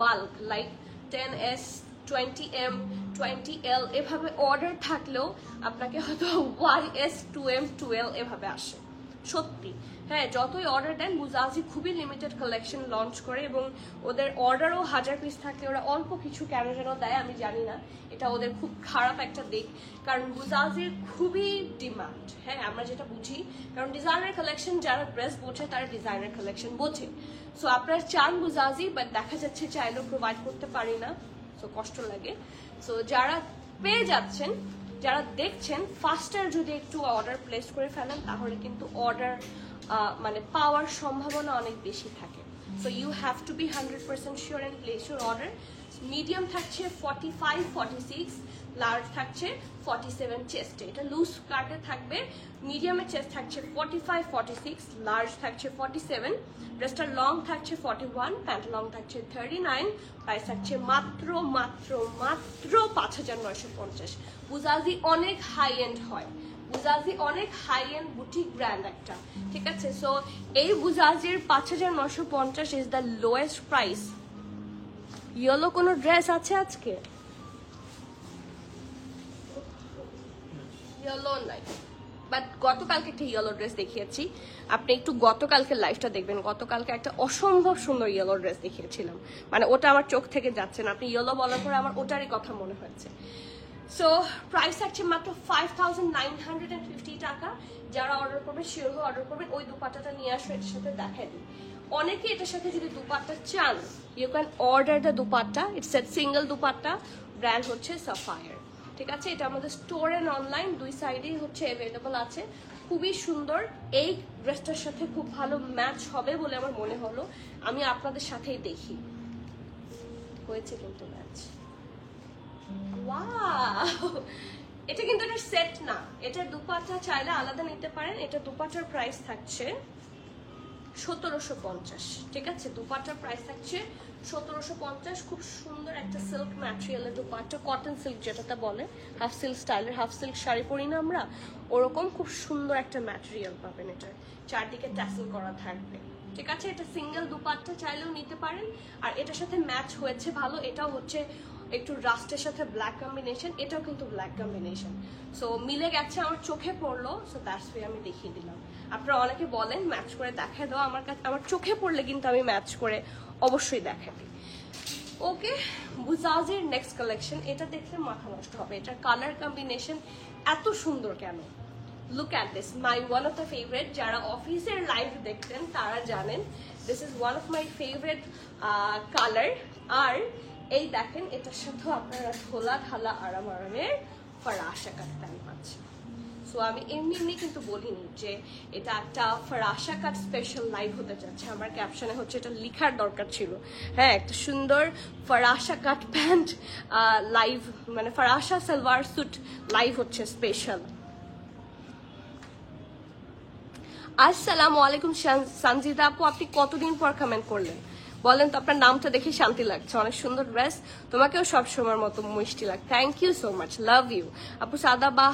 Bulk like 10S 20M 20L এভাবে অর্ডার থাকলেও আপনাকে হয়তো 1S 2M 2L এভাবে আসে সত্যি। হ্যাঁ, যতই অর্ডার দেন বুজাজি খুবই লিমিটেড কালেকশন লঞ্চ করে, এবং ওদের অর্ডারও 1000 পিস থাকলে ওরা অল্প কিছু কেন যেন দেয়, আমি জানি না। এটা ওদের খুব খারাপ একটা দিক, কারণ বুজাজির খুবই ডিমান্ড। হ্যাঁ, আমরা যেটা বুঝি, কারণ ডিজাইনার কালেকশন যারা ড্রেস বোঝে তারা ডিজাইনার কালেকশন বোঝে। সো আপনারা চান বুজাজি, বাট দেখা যাচ্ছে চাইলেও প্রোভাইড করতে পারি না, সো কষ্ট লাগে। সো যারা পেয়ে যাচ্ছেন, যারা দেখছেন, ফাস্টার যদি একটু অর্ডার প্লেস করে ফেলেন তাহলে কিন্তু অর্ডার মানে পাওয়ার সম্ভাবনা অনেক বেশি থাকে। So you have to be 100% sure and place your order. Medium থাকছে 45, 46, লার্জ থাকছে 47 চেস্টে, এটা লুজ কাটে থাকবে। মিডিয়ামের চেস্ট থাকছে 45, 46, লার্জ থাকছে 47, ড্রেসটা লং থাকছে 41, প্যান্ট লং থাকছে 39, প্রাইস থাকছে মাত্র মাত্র মাত্র 5,950। বুজাজি অনেক হাই এন্ড হয়, বুজাজি অনেক হাই এন্ড বুটিক ব্র্যান্ড একটা, ঠিক আছে। সো এই বুজাজির 5,950 is the lowest price. Yellow কোনো ড্রেস আছে আজকে? ইয়েলো নাই, বাট গতকালকে একটা ইয়েলো ড্রেস দেখিয়েছি, আপনি একটু গতকালকে লাইফটা দেখবেন। গতকালকে একটা অসম্ভব সুন্দর ইয়েলো ড্রেস দেখিয়েছিলাম, মানে ওটা আমার চোখ থেকে যাচ্ছে না, আপনি ইয়েলো বলার পরে আমার ওটারই কথা মনে হচ্ছে। সো প্রাইস থাকছে মাত্র 5,950 টাকা। যারা অর্ডার করবেন শিওর হয়ে অর্ডার করবেন। ওই দুপাট্টাটা নিয়ে আসবে, এটার সাথে দেখাই দিই। অনেকে এটার সাথে যদি দুপাট্টা চান, you can order the dupatta. It's a single dupatta, brand হচ্ছে সাফায়ার, ঠিক আছে। এটা আমাদের স্টোর এন্ড অনলাইন দুই সাইডেই হচ্ছে অ্যাভেলেবল আছে। খুবই সুন্দর, এই ড্রেসটার সাথে খুব ভালো ম্যাচ হবে বলে আমার মনে হলো। আমি আপনাদের সাথেই দেখি, হয়েছে কিন্তু ম্যাচ। ওয়াও, এটা কিন্তু একটা সেট না, এটার দুপাট্টা চাইলে আলাদা নিতে পারেন। এটা দুপাট্টার প্রাইস থাকছে 1,750, ঠিক আছে। দুপাট্টার প্রাইস থাকছে 1,750। খুব সুন্দর একটা সিল্ক ম্যাটেরিয়ালের দুপাট্টা, কটন সিল্ক যেটাতে বলে, হাফ সিল্ক স্টাইলের। হাফ সিল্ক শাড়ি পরি না আমরা, ওরকম খুব সুন্দর একটা ম্যাটেরিয়াল পাবেন। এটার চারদিকে ট্যাসেল করা থাকবে, ঠিক আছে। এটা সিঙ্গেল দুপাট্টা চাইলেও নিতে পারেন। আর এটার সাথে ম্যাচ হয়েছে ভালো, এটাও হচ্ছে একটু রাস্টের সাথে ব্ল্যাক কম্বিনেশন, এটাও কিন্তু ব্ল্যাক কম্বিনেশন। সো মিলে গেছে, আমার চোখে পড়লো, সো দ্যাটস ওয়ে আমি দেখিয়ে দিলাম। আপনারা অনেকে বলেন ম্যাচ করে দেখায় দাও, আমার কাছে আমার চোখে পড়লে কিন্তু আমি ম্যাচ করে অবশ্যই দেখাই। ওকে, বুজাজির নেক্সট কালেকশন, এটা দেখলে মাথা নষ্ট হবে। এটার কালার কম্বিনেশন এত সুন্দর কেন? Look at this, my one of the favourite. যারা অফিসের লাইভ দেখতেন তারা জানেন this is one of my favourite colour. আর এই দেখেন, এটার সাথেও আপনারা ধোলা ঢালা আরামের ফরাসা কাট প্যান্ট পাচ্ছেন। সো আমি এমনি কিন্তু বলিনি যে এটা একটা ফরাসা কাট স্পেশাল লাইভ হতে যাচ্ছে। আমার ক্যাপশনে হচ্ছে এটা লেখার দরকার ছিল। হ্যাঁ, একটা সুন্দর ফরাসা কাট প্যান্ট লাইভ, মানে ফরাসা সালোয়ার স্যুট লাইভ হচ্ছে স্পেশাল। আসসালামু আলাইকুম সঞ্জিদা আপু, আপনি কতদিন পর কমেন্ট করলেন বলেন তো? আপনার নামটা দেখে শান্তি লাগছে, অনেক সুন্দর ড্রেস, তোমাকেও সবসময়ের মতো মিষ্টি লাগে। Thank you so much, love you আপু। সাদা বা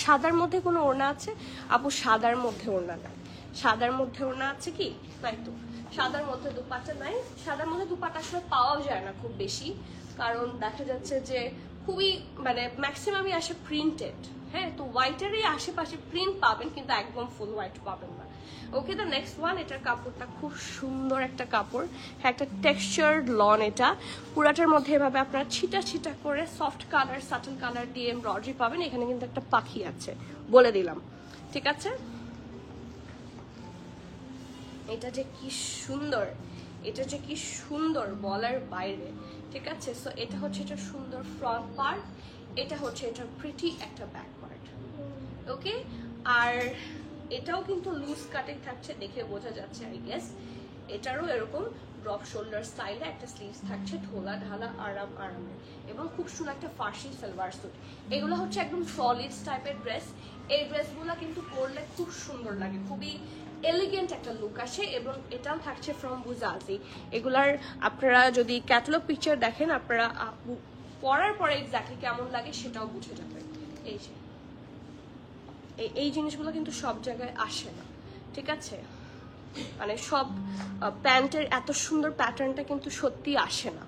সাদার মধ্যে কোনো ওড়না আছে আপু? সাদার মধ্যে ওড়না নাই। সাদার মধ্যে ওড়না আছে কি? নাই তো। সাদার মধ্যে দুপাট্টা নাই। সাদার মধ্যে দুপাট্টা আসলে পাওয়াও যায় না খুব বেশি, কারণ দেখা যাচ্ছে যে খুবই মানে ম্যাক্সিমামই আসে প্রিন্টেড। হ্যাঁ, তো হোয়াইটেরই আশেপাশে প্রিন্ট পাবেন, কিন্তু একদম ফুল হোয়াইট পাবেন না। ওকে, দ্য নেক্সট ওয়ান, এটার কাপড়টা খুব সুন্দর একটা কাপড়। হ্যাঁ, একটা টেক্সচার্ড লন। এটা পুরাটার মধ্যে এভাবে আপনারা ছিটা ছিটা করে সফট কালার, সাটল কালার দিয়ে এমব্রয়ডারি পাবেন। এখানে কিন্তু একটা পাখি আছে, বলে দিলাম, ঠিক আছে। এটা যে কি সুন্দর, এটা যে কি সুন্দর বলার বাইরে, ঠিক আছে। সো এটা হচ্ছে এটা সুন্দর ফ্রন্ট পার্ট, এটা হচ্ছে এটা প্রিটি একটা ব্যাক পার্ট। ওকে, আর এটাও কিন্তু লুজ কাটিং থাকছে, দেখে বোঝা যাচ্ছে আই গেস। এটারও এরকম ড্রপ শোল্ডার স্টাইলে একটা স্লিভস থাকছে, ঢোলা ঢালা আরামে, এবং খুব সুন্দর একটা ফার্সি সালোয়ার স্যুট। এগুলো হচ্ছে একদম সলিড টাইপের ড্রেস। এই ড্রেসগুলো কিন্তু পরলে খুব সুন্দর লাগে, খুবই এলিগেন্ট একটা লুক আসে। এবং এটাও থাকছে ফ্রম বুজাজি। এগুলার আপনারা যদি ক্যাটালগ পিকচার দেখেন, আপনারা পরার পরে এক্স্যাক্টলি কেমন লাগে সেটাও বুঝে যাবেন। এই যে এই জিনিসগুলো কিন্তু সব জায়গায় আসে না, ঠিক আছে। মানে সব প্যান্টের এত সুন্দর প্যাটার্নটা কিন্তু সত্যি আসে না।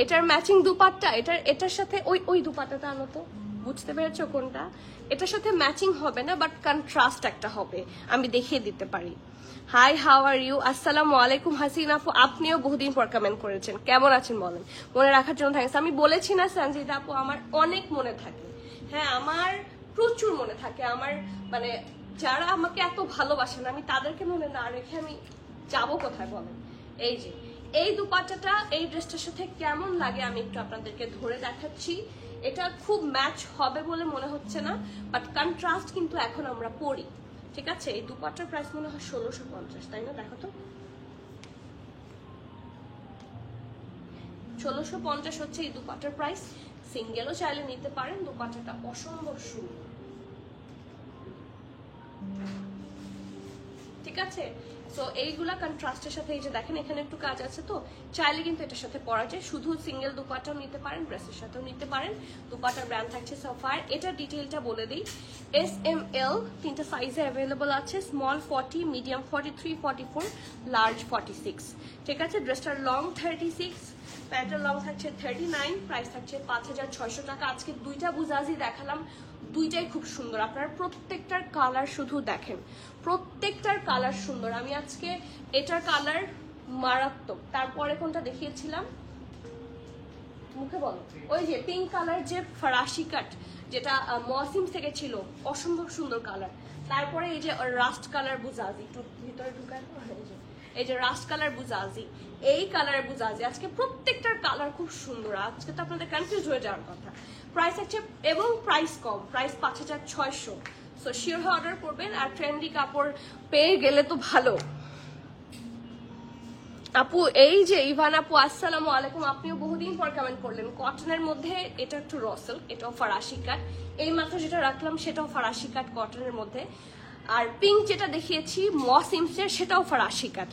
এটার ম্যাচিং দুপাট্টা, এটার সাথে ওই দুপাট্টাটা আনো তো, বুঝতে পেরেছো কোনটা? এটার সাথে ম্যাচিং হবে না, বাট কন্ট্রাস্ট একটা হবে, আমি দেখিয়ে দিতে পারি। Hi, how are you? আসসালামু আলাইকুম হাসিনা আপু, আপনিও বহুদিন পর কমেন্ট করেছেন, কেমন আছেন বলেন? মনে রাখার জন্য থ্যাঙ্কস। আমি বলেছি না সঞ্জিদা আপু, আমার অনেক মনে থাকে। হ্যাঁ, আমার প্রচুর মনে থাকে। আমার মানে যারা আমাকে এত ভালোবাসেন, আমি তাদেরকে মনে না রেখে আমি যাবো কোথায় বলেন? এই যে এই দুপাট্টাটা এই ড্রেসটার সাথে কেমন লাগে আমি একটু আপনাদেরকে ধরে দেখাচ্ছি। এটা খুব ম্যাচ হবে বলে মনে হচ্ছে না, বাট কন্ট্রাস্ট কিন্তু এখন আমরা পরি। ঠিক আছে, এই দুপাট্টার প্রাইস মনে হয় 1650, তাই না? দেখো তো 1650 হচ্ছে এই দুপাট্টার প্রাইস। সিঙ্গেলও চাইলে নিতে পারেন, দুপাট্টাটা অসম্ভব সুন্দর। ঠিক আছে, সো এইগুলা কন্ট্রাস্টের সাথে এই যে দেখেন এখানে একটু কাজ আছে, তো চাইলে কিন্তু এটার সাথে পরা যায়। শুধু সিঙ্গেল দুপাট্টাও নিতে পারেন, ড্রেসের সাথেও নিতে পারেন। দুপাট্টার ব্র্যান্ড থাকছে সাফায়ার। এটার ডিটেইলটা বলে দিই, SML 3টা সাইজে অ্যাভেলেবল আছে, স্মল 40, মিডিয়াম 43, 44, লার্জ 46। ঠিক আছে, ড্রেসটার লং 36, প্যান্টের লং থাকছে 39, প্রাইস থাকছে 5600 টাকা। আজকে দুইটা বুজাজি দেখালাম, দুইটাই খুব সুন্দর। আপনারা প্রত্যেকটার কালার শুধু দেখেন, প্রত্যেকটার কালার সুন্দর। আমি আজকে এটার কালার মারাত্মক। তারপরে কোনটা দেখিয়েছিলাম মুখে বলো, ওই যে পিঙ্ক কালার যে ফরাসি কাট, যেটা মসিম থেকে ছিল, অসম্ভব সুন্দর কালার। তারপরে এই যে রাস্ট কালার বুজাজি, একটু ভিতরে ঢুকায়, এই যে রাস্ট কালার বুজাজি, এই কালারের বুজাজি। আজকে প্রত্যেকটার কালার খুব সুন্দর। আজকে তো আপনাদের কনফিউজ হয়ে যাওয়ার কথা। প্রাইস আছে এবং প্রাইস কম, প্রাইস 5600। সো শিওর হয়ে অর্ডার করবেন। আর ট্রেন্ডি কাপড় পেয়ে গেলে তো ভালো। আপু এই যে ইভান আপু, আসসালামু আলাইকুম। আপনিও বহুদিন পর কমেন্ট করলেন। কটনের মধ্যে এটা একটু রসেল, এটাও ফরাসি কাট। এই মাত্র যেটা রাখলাম সেটাও ফরাসি কাট কটনের মধ্যে। আর পিঙ্ক যেটা দেখিয়েছি মসিমসের, সেটাও ফরাসি কাট।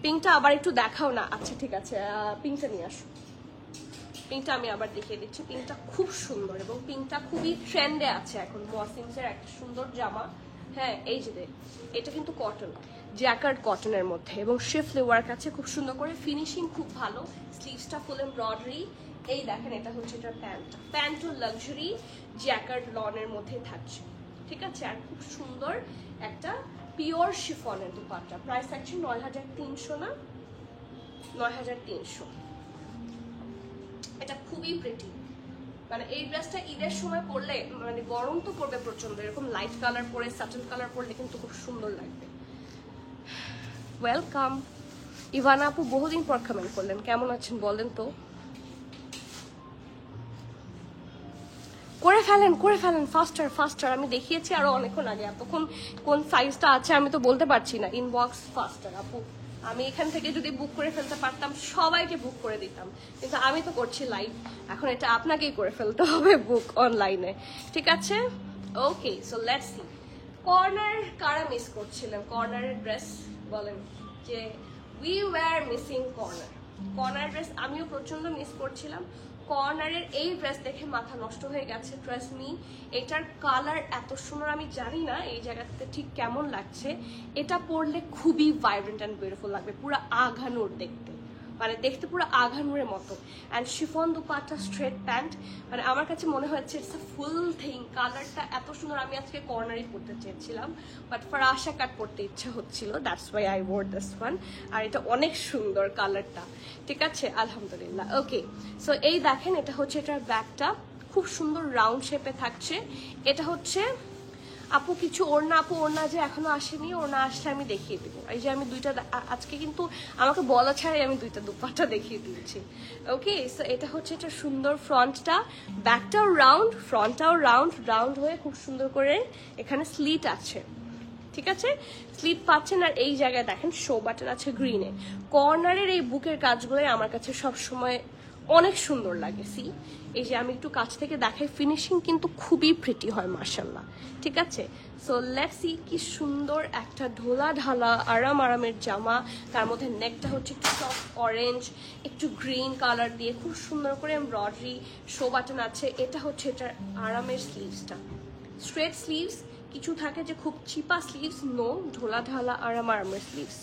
পিঙ্কটা আবার একটু দেখাও না। আচ্ছা ঠিক আছে, পিঙ্কটা নিয়ে আসো। পিঙ্কটা আমি আবার দেখিয়ে দিচ্ছি। পিঙ্কটা খুব সুন্দর এবং পিঙ্কটা খুবই ট্রেন্ডে আছে এখন। মসিমসের একটা সুন্দর জামা। হ্যাঁ এই যে এটা কিন্তু কটন, জ্যাকার্ড কটনের মধ্যে, এবং শিফলি ওয়ার্ক আছে খুব সুন্দর করে, ফিনিশিং খুব ভালো। স্লিভসটা ফুল এমব্রয়ডারি। এই দেখেন এটা হচ্ছে এটার প্যান্টটা, প্যান্টও লাক্সারি জ্যাকার্ড লনের মধ্যে থাকছে। ঠিক আছে, আর খুব সুন্দর একটা পিওর শিফনের দুপাট্টা। প্রাইস থাকছে 9300 না 9300। এটা খুবই প্রিটি। মানে এই ড্রেসটা ঈদের সময় পরলে, মানে গরম তো পড়বে প্রচন্ড, এরকম লাইট কালার পরে সাটেল কালার পরলে কিন্তু খুব সুন্দর লাগবে। ওয়েলকাম ইভানা আপু, বহুদিন পর কমেন্ট করলেন। কেমন আছেন বলেন তো? করে ফেলেন ফাস্টার ফাস্টার। আমি দেখিয়েছি আরো অনেকক্ষণ আগে, এতক্ষণ কোন সাইজটা আছে আমি তো বলতে পারছি না। ইনবক্স ফাস্টার আপু, আমি এখান থেকে যদি বুক করে ফেলতে পারতাম সবাইকে বুক করে দিতাম, কিন্তু আমি তো করছি লাইভ। এখন এটা আপনাকেই করে ফেলতে হবে বুক অনলাইনে। ঠিক আছে, ওকে। সো লেটস সি, কর্নার কারা মিস করছিলেন? কর্নারের ড্রেস বলেন যে we were missing corner. Corner dress আমিও প্রচন্ড মিস করছিলাম। কর্নারের এই ড্রেস দেখে মাথা নষ্ট হয়ে গেছে, ট্রাস্ট মি। এটার কালার এত সুন্দর, আমি জানি না এই জায়গাতে ঠিক কেমন লাগছে। এটা পরলে খুবই ভাইব্রেন্ট অ্যান্ড বিউটিফুল লাগবে, পুরো আঘানুর দেখতে, মানে দেখতে পুরো আঘানুরের মতো। And chiffon dupatta, straight pant, মানে আমার কাছে মনে হচ্ছে ইটস আ ফুল থিং। কালারটা এত সুন্দর। আমি আজকে কর্নারই পরতে চেয়েছিলাম, বাট ফরাসা কাট পরতে ইচ্ছা হচ্ছিল, that's why I wear this one. আর এটা অনেক সুন্দর কালারটা। ঠিক আছে, আলহামদুলিল্লাহ। ওকে, সো এই দেখেন এটা হচ্ছে এটার ব্যাগটা, খুব সুন্দর রাউন্ড শেপে থাকছে। এটা হচ্ছে আপু কিছু ওড়না, আপু ওড়না যে এখনো আসেনি, ওড়না আসলে আমি দেখিয়ে দিব। এই যে আমি দুইটা আজকে কিন্তু আমাকে বলা ছাড়াই আমি দুইটা দুপাট্টা দেখিয়ে দিয়েছি। ওকে, সো এটা হচ্ছে এটা সুন্দর ফ্রন্টটা, ব্যাকটাও রাউন্ড, ফ্রন্টটাও রাউন্ড, রাউন্ড হয়ে খুব সুন্দর করে এখানে স্লিট আছে। ঠিক আছে, স্লিপ পাচ্ছেন। আর এই জায়গায় দেখেন শো বাটন আছে গ্রিনে। কর্নারের এই বুকের কাজগুলোই আমার কাছে সব সময় অনেক সুন্দর লাগে। সি, এই যে আমি একটু কাছ থেকে দেখাই, ফিনিশিং কিন্তু খুবই প্রিটি হয় মাশাআল্লাহ। ঠিক আছে, সো লেটস সি কি সুন্দর একটা ঢোলা ঢালা আরামের জামা। তার মধ্যে নেকটা হচ্ছে একটু সফট অরেঞ্জ, একটু গ্রিন কালার দিয়ে খুব সুন্দর করে এমব্রয়ডারি, শো বাটন আছে। এটা হচ্ছে এটার আরামের স্লিভসটা, স্ট্রেট স্লিভস। কিছু থাকে যে খুব চিপা স্লিভস, নো, ঢোলা ঢালা আরামের স্লিভস।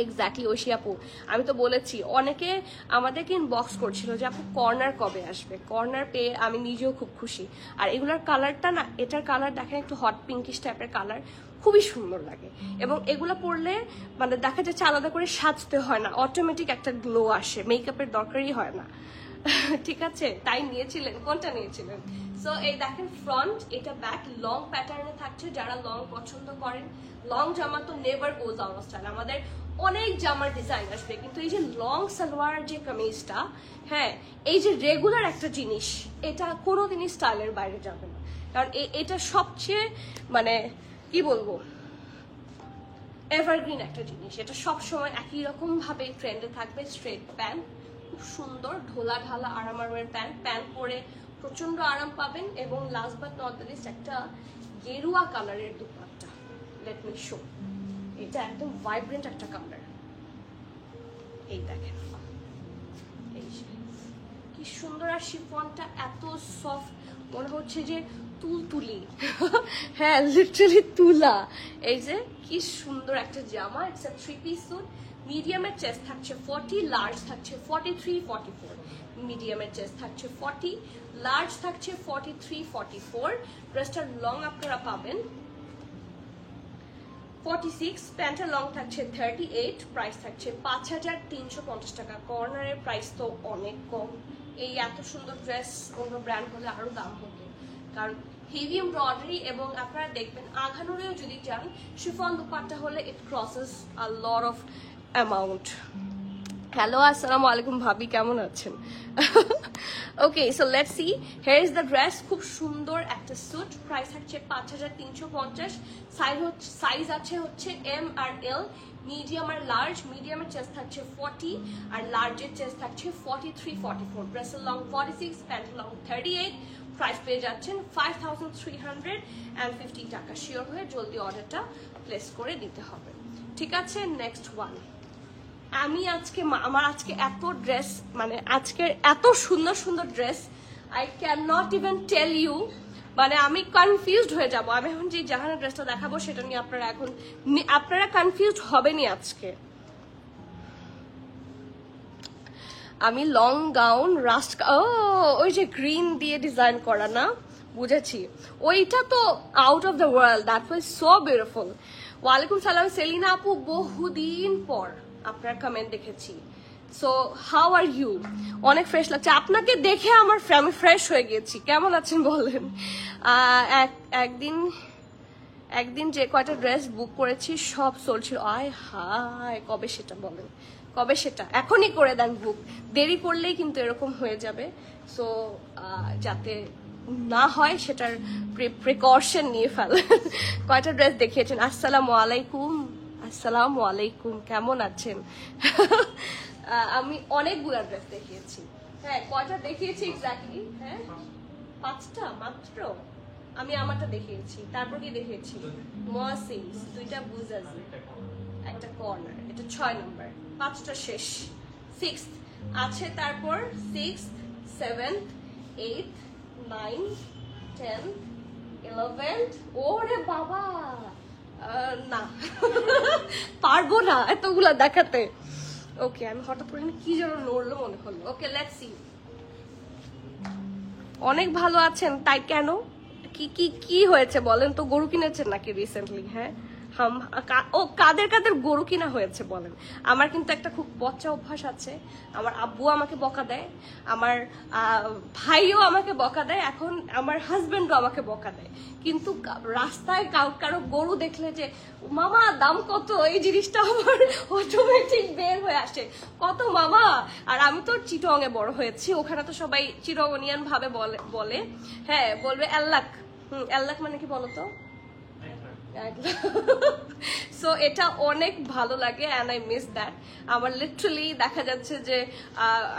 এক্স্যাক্টলি ঐশী আপু, আমি তো বলেছি, অনেকে আমাদেরকে ইনবক্স করছিল যে আপু কর্নার কবে আসবে। কর্নার পেয়ে আমি নিজেও খুব খুশি। আর এগুলোর কালারটা না, এটার কালার দেখেন একটু হট পিঙ্কিশ টাইপের কালার, খুবই সুন্দর লাগে। এবং এগুলো পরলে মানে দেখা যাচ্ছে আলাদা করে সাজতে হয় না, অটোমেটিক একটা গ্লো আসে, মেকআপের দরকারই হয় না। ঠিক আছে, তাই নিয়েছিলেন? কোনটা নিয়েছিলেন? সো এই দেখেন ফ্রন্ট, এটা ব্যাক, লং প্যাটার্নে থাকছে। যারা লং পছন্দ করেন, লং জামা তো never goes out of style. আমাদের অনেক জামার ডিজাইন আসবে, কিন্তু এই যে লং সালোয়ার যে কামিজটা, হ্যাঁ এই যে রেগুলার একটা জিনিস, এটা কোনোদিনই স্টাইলের বাইরে যাবে না। কারণ এটা সবচেয়ে মানে কি বলবো এভারগ্রিন একটা জিনিস, এটা সবসময় একই রকম ভাবে ট্রেন্ডে থাকবে। স্ট্রেট প্যান্ট, খুব সুন্দর ঢোলা ঢালা আরামের প্যান্ট পরে প্রচন্ড আরাম পাবেন। এবং last but not the least একটা গেরুয়া কালারের দুপাট্টা, লেট মি শো। এটা একদম ভাইব্রেন্ট একটা কালার, এই দেখেন এই কি সুন্দর। আর শিফনটা এত সফট, মনে হচ্ছে যে তুলতুলি হ্যাঁ লিটারালি তুলা। এই যে কি সুন্দর একটা জামা, ইটস আ 3 পিস স্যুট। মিডিয়ামের চেস্ট থাকছে 40, লার্জ থাকছে 43, 44। মিডিয়ামের চেস্ট থাকছে 40, লার্জ থাকছে 43, 44। ড্রেসটার লং আপনারা পাবেন 46, প্যান্টের লং থাকছে 38, প্রাইস থাকছে 5350 টাকা। কর্নারের প্রাইস তো অনেক কম, এই এত সুন্দর ড্রেস অন্য ব্র্যান্ড হলে আরো দাম হতো, কারণ হেভি এমব্রয়ডারি। এবং আপনারা দেখবেন আঘানুরেও যদি যান শিফন দুপাট্টা হলে it crosses a lot of amount. Hello আসসালামু আলাইকুম ভাবি, কেমন আছেন? Okay so let's see, here is the dress. খুব সুন্দর একটা স্যুট, প্রাইস থাকছে 5350। সাইজ আছে হচ্ছে এম আর এল, মিডিয়াম আর লার্জ। মিডিয়ামের চেস্ট থাকছে 40 আর লার্জের চেস্ট থাকছে 43, 44। ড্রেসের লং 46, প্যান্টের লং 38। প্রাইস পেয়ে যাচ্ছেন 5350 টাকা। শিওর হয়ে জলদি অর্ডারটা প্লেস করে দিতে হবে, ঠিক আছে? Next one. আমি আজকে আমার আজকে এত ড্রেস, মানে আজকের এত সুন্দর সুন্দর dress, I can not even tell you. মানে আমি কনফিউজড হয়ে যাব। আমি এখন যে জাহানের ড্রেসটা দেখাবো সেটা নিয়ে আপনারা কনফিউজড হবেনই আজকে। আমি লং গাউন রাস্ট, ওই যে গ্রিন দিয়ে ডিজাইন করা না, বুঝেছি, ওইটা তো out of the world, that was so beautiful. ওয়ালাইকুম সালাম সেলিনা আপু, বহুদিন পর আপনার কমেন্ট দেখেছি। So how are you? অনেক ফ্রেশ লাগছে আপনাকে দেখে, আমি ফ্রেশ হয়ে গেছি। কেমন আছেন বলেন? একদিন যে কয়টা ড্রেস বুক করেছি সব চলছিল। আয় হায়, কবে সেটা বলেন, কবে সেটা? এখনই করে দেন বুক, দেরি করলেই কিন্তু এরকম হয়ে যাবে। সো যাতে না হয় সেটার প্রিকশন নিয়ে ফেলেন। কয়টা ড্রেস দেখিয়েছেন? আসসালামু আলাইকুম। আসসালামু আলাইকুম, কেমন আছেন? আমি অনেকগুলো ড্রেস দেখিয়েছি। হ্যাঁ, কয়টা দেখিয়েছি এক্স্যাক্টলি? হ্যাঁ 5টা মাত্র। আমি আমারটা দেখিয়েছি, তারপর কি দেখিয়েছি? মসিস, 2টা বুজাজি, একটা কর্নার, এটা 6 নম্বর। 5টা শেষ। 6th আছে, তারপর 6th, 7th, 8th, 9th, 10th, 11th। ওরে বাবা, না পারবো না এতগুলা দেখাতে। ওকে, আমি হঠাৎ করে কি যেন নড়লো মনে হলো। Okay let's see. অনেক ভালো আছেন, তাই কেন? কি কি কি হয়েছে বলেন তো? গরু কিনেছেন নাকি রিসেন্টলি? হ্যাঁ, ও কাদের কাদের গরু কিনা হয়েছে বলেন? আমার কিন্তু একটা খুব পচা অভ্যাস আছে, আমার আব্বু আমাকে বকা দেয়, আমার ভাইও আমাকে বকা দেয়, এখন আমার হাজবেন্ডও আমাকে বকা দেয়। কিন্তু রাস্তায় কারো গরু দেখলে যে মামা দাম কত, এই জিনিসটা আমার অটোমেটিক বের হয়ে আসে, কত মামা। আর আমি তো চিটং এ বড় হয়েছি, ওখানে তো সবাই চিরগনিয়ান ভাবে বলে। হ্যাঁ বলবে 1 লাখ। 1 লাখ মানে কি বলতো? সো এটা অনেক ভালো লাগে অ্যান্ড আই মিস দ্যাট। আমার লিটারালি দেখা যাচ্ছে যে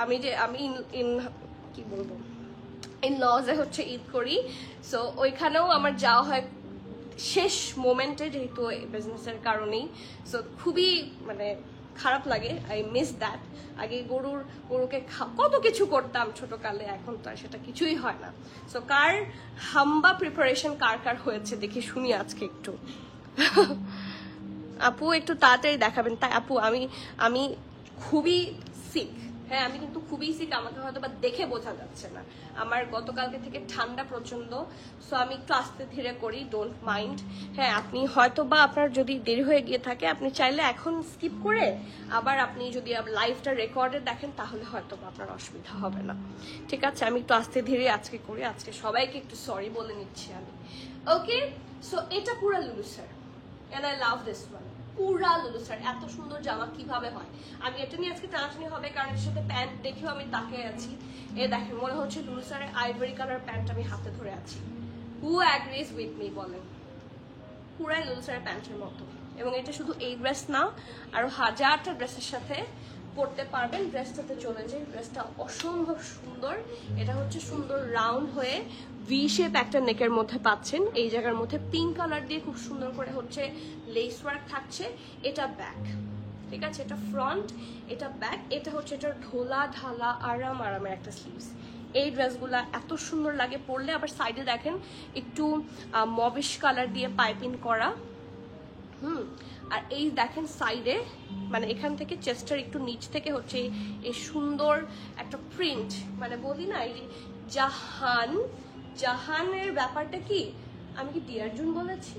আমি কি বলবো, ইন লজে হচ্ছে ঈদ করি, সো ওইখানেও আমার যাওয়া হয় শেষ মোমেন্টে, যেহেতু বিজনেসের কারণেই। সো খুবই মানে খারাপ লাগে, আই মিস দ্যাট। আগে গরুকে কত কিছু করতাম ছোটকালে, এখন তো আর সেটা কিছুই হয় না। সো কার হাম্বা প্রিপারেশন কার হয়েছে দেখি শুনি আজকে একটু। আপু একটু তাড়াতাড়ি দেখাবেন। তাই আপু আমি খুবই সিক। হ্যাঁ, আমি কিন্তু খুবই সিক, আমাকে হয়তো বা দেখে বোঝা যাচ্ছে না। আমার গতকালকে থেকে ঠান্ডা প্রচন্ড, সো আমি একটু আস্তে ধীরে করি, ডোন্ট মাইন্ড। হ্যাঁ, আপনি হয়তো বা আপনার যদি দেরি হয়ে গিয়ে থাকে, আপনি চাইলে এখন স্কিপ করে আবার আপনি যদি লাইভটা রেকর্ডে দেখেন, তাহলে হয়তো বা আপনার অসুবিধা হবে না, ঠিক আছে? আমি একটু আস্তে ধীরে আজকে করি, আজকে সবাইকে একটু সরি বলে নিচ্ছি আমি। ওকে, সো এটা পুরো লুসার, and I love this one. পুরা লুলুসার। এত সুন্দর জামা কিভাবে হয়, আমি এটা নিয়ে আজকে টানাটানি হবে কারণ এর সাথে প্যান্ট দেখেও আমি তাকিয়ে আছি। এ দেখেন মনে হচ্ছে লুলুসারের আইভরি কালার প্যান্ট আমি হাতে ধরে আছি। হু অ্যাগ্রিজ উইথ মি বলেন? পুরাই লুলুসারের প্যান্টের মতো। এবং এটা শুধু এই ড্রেস না, আরো হাজারটা ড্রেসের সাথে পরতে পারবেন। ড্রেসটাতে চলে যায়, ড্রেসটা অসম্ভব সুন্দর। এটা হচ্ছে সুন্দর রাউন্ড হয়ে ভি শেপ একটা নেকের মধ্যে পাচ্ছেন। এই জায়গার মধ্যে পিঙ্ক কালার দিয়ে খুব সুন্দর করে হচ্ছে লেস ওয়ার্ক থাকছে। এটা ব্যাক, ঠিক আছে, এটা ফ্রন্ট, এটা ব্যাক। এটা হচ্ছে এটার ঢোলা ঢালা আরামের একটা স্লিভস। এই ড্রেসগুলা এত সুন্দর লাগে পরলে। আবার সাইডে দেখেন একটু মবিশ কালার দিয়ে পাইপিং করা। আর এই দেখেন সাইডে মানে এখান থেকে চেস্টার একটু নিচ থেকে হচ্ছে এই সুন্দর একটা প্রিন্ট, মানে বলি না এই জাহানের ব্যাপারটা কি, আমি কি ডিয়ারজুন বলেছি?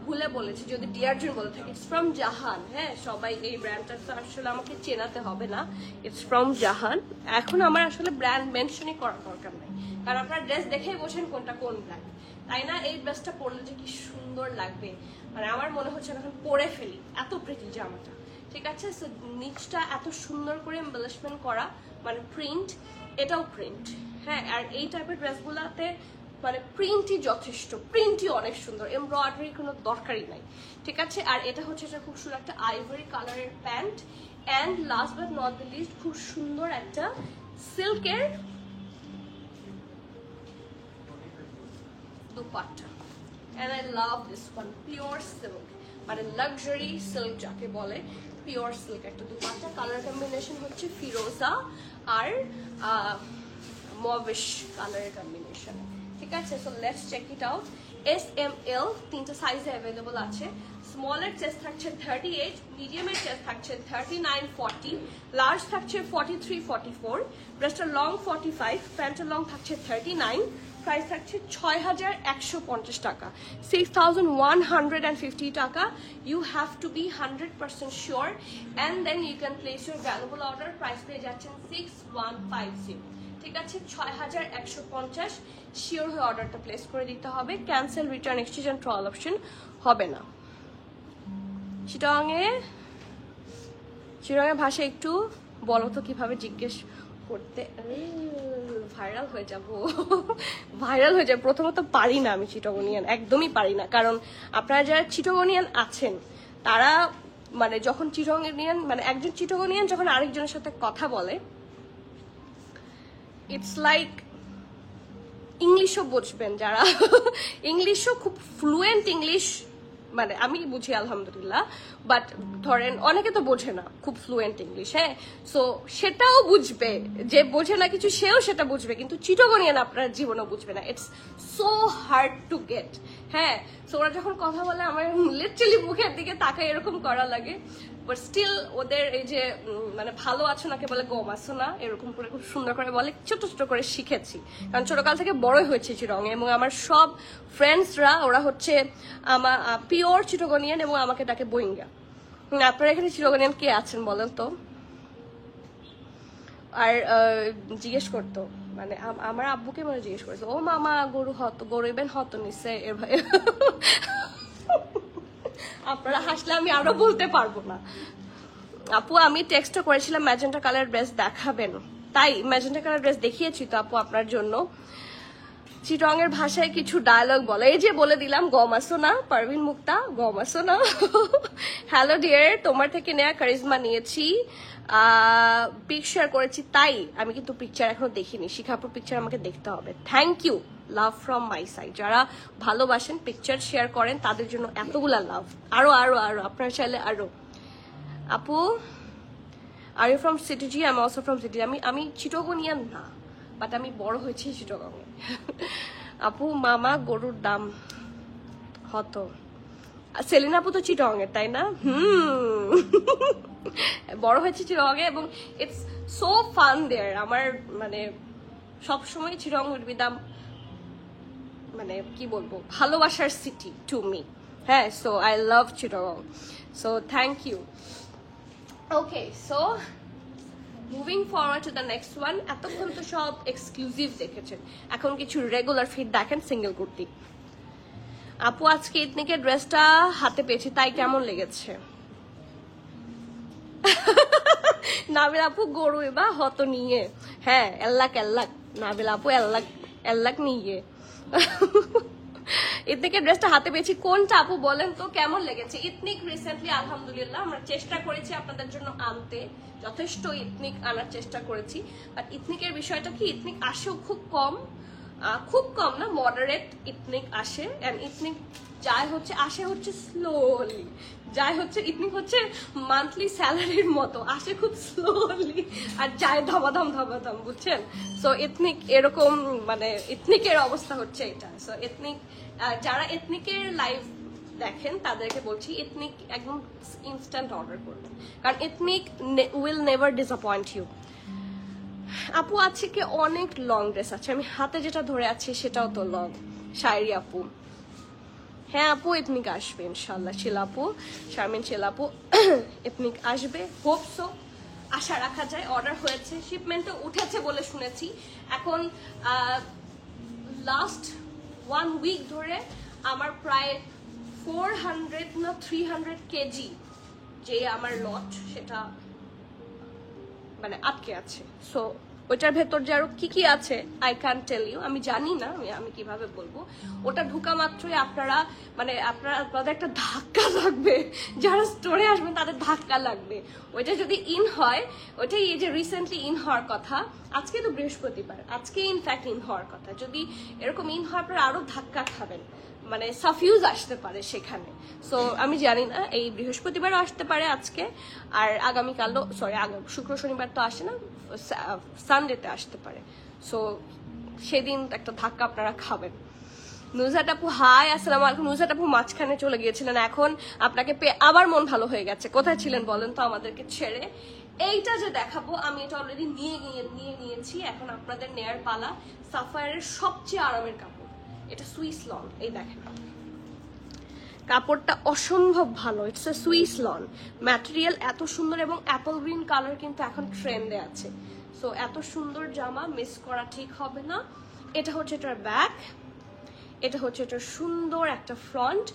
ভুলে বলেছি, যদি ডিয়ারজুন বলে থাকি। ইটস ফ্রম জাহান। হ্যাঁ, সবাই এই ব্র্যান্ডটা তো আসলে আমাকে চেনাতে হবে না, ইটস ফ্রম জাহান। এখন আমার আসলে ব্র্যান্ড মেনশনই করার দরকার নেই, কারণ আপনারা ড্রেস দেখেই বোঝেন কোনটা কোন ব্র্যান্ড, তাই না? এই ড্রেসটা পরলে যে কি সুন্দর লাগবে, মানে আমার মনে হচ্ছে এখন পরে ফেলি, এত প্রিটি জামাটা। ঠিক আছে, সো নিচটা এত সুন্দর করে এমবেলিশমেন্ট করা, মানে প্রিন্ট, এটাও প্রিন্ট। হ্যাঁ, আর এই টাইপের ড্রেসগুলোতে মানে প্রিন্টই যথেষ্ট, প্রিন্টই অনেক সুন্দর, এমব্রয়ডারি কোনো দরকারই নাই। ঠিক আছে, আর এটা হচ্ছে এটা খুব সুন্দর একটা আইভরি কালারের pant. And last but not the least, খুব সুন্দর একটা সিল্কের dupatta. And I love this one, pure silk, মানে লাক্সারি সিল্ক যাকে বলে, পিওর সিল্ক একটা দুপাট্টা। কালার কম্বিনেশন হচ্ছে ফিরোজা আর মভিশ কালারের কম্বিনেশন। ঠিক আছে, so let's check it out. S M L তিনটা সাইজে অ্যাভেলেবল আছে। স্মলের চেস্ট থাকছে 38, মিডিয়ামের চেস্ট থাকছে 39, 40, লার্জ থাকছে 43, 44, ড্রেসটা লং 45, প্যান্টের লং থাকছে 39। প্রাইস থাকছে ৬,১৫০ টাকা, 6,150 টাকা। You have to be 100% sure and then you can place your valuable order. Price পেয়ে যাচ্ছেন 6150। ঠিক আছে, ৬,১৫০ শিওর হয়ে অর্ডারটা প্লেস করে দিতে হবে। Cancel, return, exchange and trial option হবে না। চিটাগাংয়ের ভাষা একটু বলো তো কিভাবে জিজ্ঞেস করতে। ভাইরাল হয়ে যাব, ভাইরাল হয়ে যাবে। প্রথমত পারি না আমি চিটাগনিয়ান, একদমই পারি না। কারণ আপনারা যারা চিটাগনিয়ান আছেন তারা মানে যখন চিটাগনিয়ান মানে একজন চিটাগনিয়ান যখন আরেকজনের সাথে কথা বলে, ইটস লাইক ইংলিশও বুঝবেন যারা ইংলিশও খুব ফ্লুয়েন্ট ইংলিশ, মানে আমি বুঝি আলহামদুলিল্লাহ, বাট ধরেন অনেকে তো বোঝে না খুব ফ্লুয়েন্ট ইংলিশ। হ্যাঁ, সো সেটাও বুঝবে, যে বোঝে না কিছু সেও সেটা বুঝবে, কিন্তু চিটাগনিয়ান আপনার জীবনেও বুঝবে না। It's so hard to get. হ্যাঁ, সো ওরা যখন কথা বলে আমার লিটারালি মুখের দিকে তাকায় এরকম করা লাগে, বাট স্টিল ওদের এই যে মানে ভালো আছো নাকে বলে গম আছো না, এরকম করে খুব সুন্দর করে বলে। ছোট ছোট করে শিখেছি, কারণ ছোটকাল থেকে বড় হয়েছে চিটাগংয়ে, এবং আমার সব ফ্রেন্ডসরা ওরা হচ্ছে আমার পিওর চিটাগনিয়ান এবং আমাকে ডাকে বইঙ্গা। আপনারা এখানে চিটাগনিয়ান কে আছেন বলেন তো? আর জিজ্ঞেস করতো মানে আমার আব্বুকে মানে জিজ্ঞেস করতো, ও মামা গরু ইবেন হত নিছে এর ভাই। আপনারা হাসলে আমি আরো বলতে পারবো না। আপু আমি টেক্সটও করেছিলাম ম্যাজেন্টা কালার ড্রেস দেখাবেন, তাই ম্যাজেন্টা কালার ড্রেস দেখিয়েছি তো আপু আপনার জন্য। চিটংয়ের ভাষায় কিছু ডায়লগ বলে, এই যে বলে দিলাম, গম আসো না, পারভিন মুক্তা গম আসো না। হ্যালো ডিয়ার, তোমার থেকে নেয়া কারিজমা নিয়েছি, পিক শেয়ার করেছি, তাই আমি কিন্তু পিকচার এখনো দেখিনি। শিখাপুর পিকচার আমাকে দেখতে হবে। Thank you, love from my side. যারা ভালোবাসেন পিকচার শেয়ার করেন তাদের জন্য এতগুলা লাভ, আরো আরো আরো আপনারা চাইলে আরো। আপু are you from CTG? I am also from CTG. আমি চিটাগনিয়ান না, বাট আমি বড় হয়েছি চিটাগংয়ে। আপু মামা গরুর দাম হত। সেলিনা আপু তো চিটাগংয়ের, তাই না? বড় হয়েছে চিটাগংয়ে এবং ইটস সো ফান দেয়ার। আমার মানে সবসময় চিটাগং উইল বি দ্য মানে কি বলবো ভালোবাসার সিটি টু মি। হ্যাঁ, so I love Chittagong, so thank you. Okay, so moving forward to the next one. এতক্ষণ তো সব এক্সক্লুসিভ দেখেছেন, এখন কিছু রেগুলার ফিট দেখেন। সিঙ্গেল কুর্তি আপু আজকে ইথনিকের ড্রেসটা হাতে পেয়েছি, তাই কেমন লেগেছে? নাবিল আপু গরু বা হত নিয়ে, হ্যাঁ এল্লাক নাবিল আপু এল্লাক নিয়ে। ইথনিকের ড্রেসটা হাতে পেয়েছি, কোনটা আপু বলেন তো কেমন লেগেছে? ইথনিক রিসেন্টলি আলহামদুলিল্লাহ আমরা চেষ্টা করেছি আপনাদের জন্য আনতে, যথেষ্ট ইথনিক আনার চেষ্টা করেছি, বাট ইথনিকের বিষয়টা কি, ইথনিক আসেও খুব কম না, মডারেট ইথনিক আসে। এন্ড ইথনিক আসে হচ্ছে স্লোলি, ইথনিক হচ্ছে মান্থলি স্যালারির মতো আসে খুব স্লোলি, আর যায় ধমাধম, বুঝছেন? সো ইথনিক এরকম, মানে ইথনিকের অবস্থা হচ্ছে এটা। সো ইথনিক, যারা ইথনিকের লাইভ দেখেন তাদেরকে বলছি ইথনিক একদম ইনস্ট্যান্ট অর্ডার করবেন, কারণ Ethnic will never disappoint you. আপু আছে কি অনেক লং ড্রেস আছে, আমি হাতে যেটা ধরে আছি সেটাও তো লং। শায়রি আপু, হ্যাঁ আপু ইথনিক আসবে ইনশাল্লাহ। শিলাপু, শারমিন শিলাপু ইথনিক আসবে, হোপ সো, আশা রাখা যায়। অর্ডার হয়েছে, শিপমেন্টে উঠেছে বলে শুনেছি। এখন লাস্ট 1 উইক ধরে আমার প্রায় 400 না 300 কেজি যে আমার লট, সেটা মানে আটকে আছে। সো ওইটার ভেতর যে আরো কি আছে আই ক্যান টেল ইউ, আমি জানি না, আমি কিভাবে বলবো। ওটা ঢুকা মাত্রই আপনাদের একটা ধাক্কা লাগবে, যারা স্টোরে আসবেন তাদের ধাক্কা লাগবে। ওইটা যদি ইন হয়, ওইটাই এই যে রিসেন্টলি ইন হওয়ার কথা, আজকে তো বৃহস্পতিবার, আজকে ইনফ্যাক্ট ইন হওয়ার কথা। যদি এরকম ইন হওয়ার পর আরো ধাক্কা খাবেন, মানে সাফিউজ আসতে পারে সেখানে। সো আমি জানি না, এই বৃহস্পতিবারও আসতে পারে আজকে, আর আগামীকালও, সরি শুক্র শনিবার তো আসে না, সানডেতে আসতে পারে। সো সেদিন একটা ধাক্কা আপনারা খাবেন। নুজাত আপু হাই, আসসালামু আলাইকুম। নুজাত আপু মাঝখানে চলে গিয়েছিলেন, এখন আপনাকে পেয়ে আবার মন ভালো হয়ে গেছে। কোথায় ছিলেন বলেন তো আমাদেরকে ছেড়ে? এইটা যে দেখাবো আমি, এটা অলরেডি নিয়েছি, এখন আপনাদের নেয়ার পালা। সাফায়ারের সবচেয়ে আরামের কাপড় এটা, সুইস লন। এই দেখেন কাপড়টা অসম্ভব ভালো, it's a Swiss loan material, এত সুন্দর, এবং অ্যাপল গ্রিন কালার কিন্তু এখন ট্রেন্ডে আছে। সো এত সুন্দর জামা মিস করা ঠিক হবে না। এটা হচ্ছে এটার ব্যাক, এটা হচ্ছে এটার সুন্দর একটা ফ্রন্ট,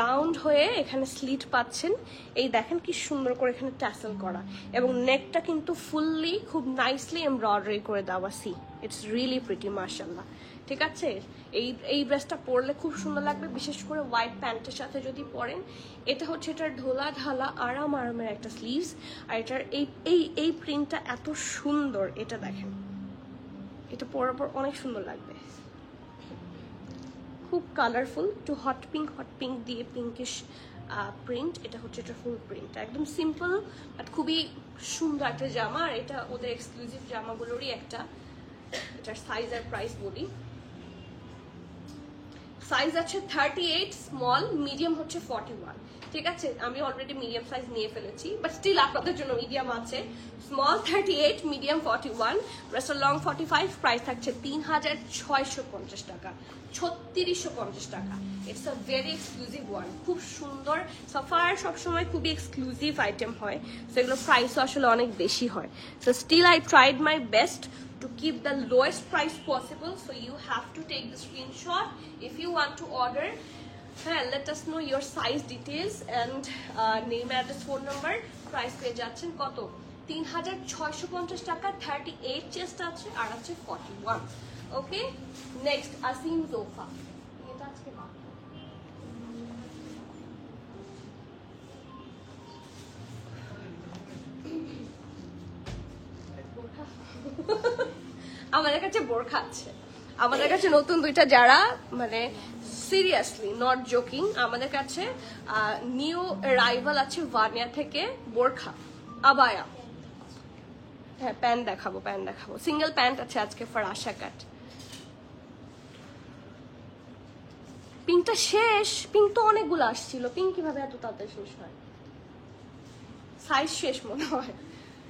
রাউন্ড হয়ে এখানে স্লিট পাচ্ছেন। এই দেখেন কি সুন্দর করে এখানে ট্যাসেল করা, এবং নেকটা কিন্তু ফুললি খুব নাইসলি এমব্রয়ডারি করে দেওয়া। সি ইটস রিয়েলি প্রিটি, মাশাআল্লাহ। ঠিক আছে, এই ড্রেসটা পরলে খুব সুন্দর লাগবে, বিশেষ করে হোয়াইট প্যান্টের সাথে যদি পরেন। এটা হচ্ছে এটার ঢোলা ঢালা আরামের একটা স্লিভস, আর এটার এই প্রিন্টটা এত সুন্দর। এটা দেখেন, এটা পরার পর অনেক সুন্দর লাগবে, খুব কালারফুল, টু হট পিঙ্ক দিয়ে পিঙ্কিশ প্রিন্ট। এটা হচ্ছে এটা ফুল প্রিন্ট, একদম সিম্পল বাট খুবই সুন্দর একটা জামা। আর এটা ওদের এক্সক্লুসিভ জামাগুলোরই একটা। এটার সাইজ আর প্রাইস বলি, সাইজ আছে 38 স্মল, মিডিয়াম হচ্ছে 41। ঠিক আছে, আমি অলরেডি মিডিয়াম সাইজ নিয়ে ফেলেছি, বাট স্টিল আপনাদের জন্য মিডিয়াম আছে। Small 38, medium 41, rest long 45। Price থাকছে 3650 টাকা, 3650 টাকা। It's a very exclusive one, খুব সুন্দর। সাফায়ার সবসময় খুবই এক্সক্লুসিভ আইটেম হয়, সেগুলো প্রাইসও আসলে অনেক বেশি হয়। So still I tried my best to keep the lowest price possible, so you have to take the screenshot if you want to order. Let us know your size details and name, address, phone number. Price পেয়ে যাচ্ছেন কত? 3650 টাকা। 38 চেস্ট আছে আর আছে 41। ওকে, নেক্সট আসিম জোফা। এটা আজকে আমাদের কাছে বোরখা আছে, আমাদের কাছে নতুন দুইটা, যারা মানে সিরিয়াসলি নট জোকিং, আমাদের কাছে নিউ অ্যারাইভাল আছে ভানিয়া থেকে বোরখা, আবায়া। হ্যাঁ প্যান্ট দেখাবো, সিঙ্গেল প্যান্ট আছে আজকে ফর আশা কাট। পিঙ্কটা শেষ, পিঙ্ক তো অনেকগুলো আসছিল, পিঙ্ক কিভাবে এত তাড়াতাড়ি শেষ হয়? সাইজ শেষ মনে হয়।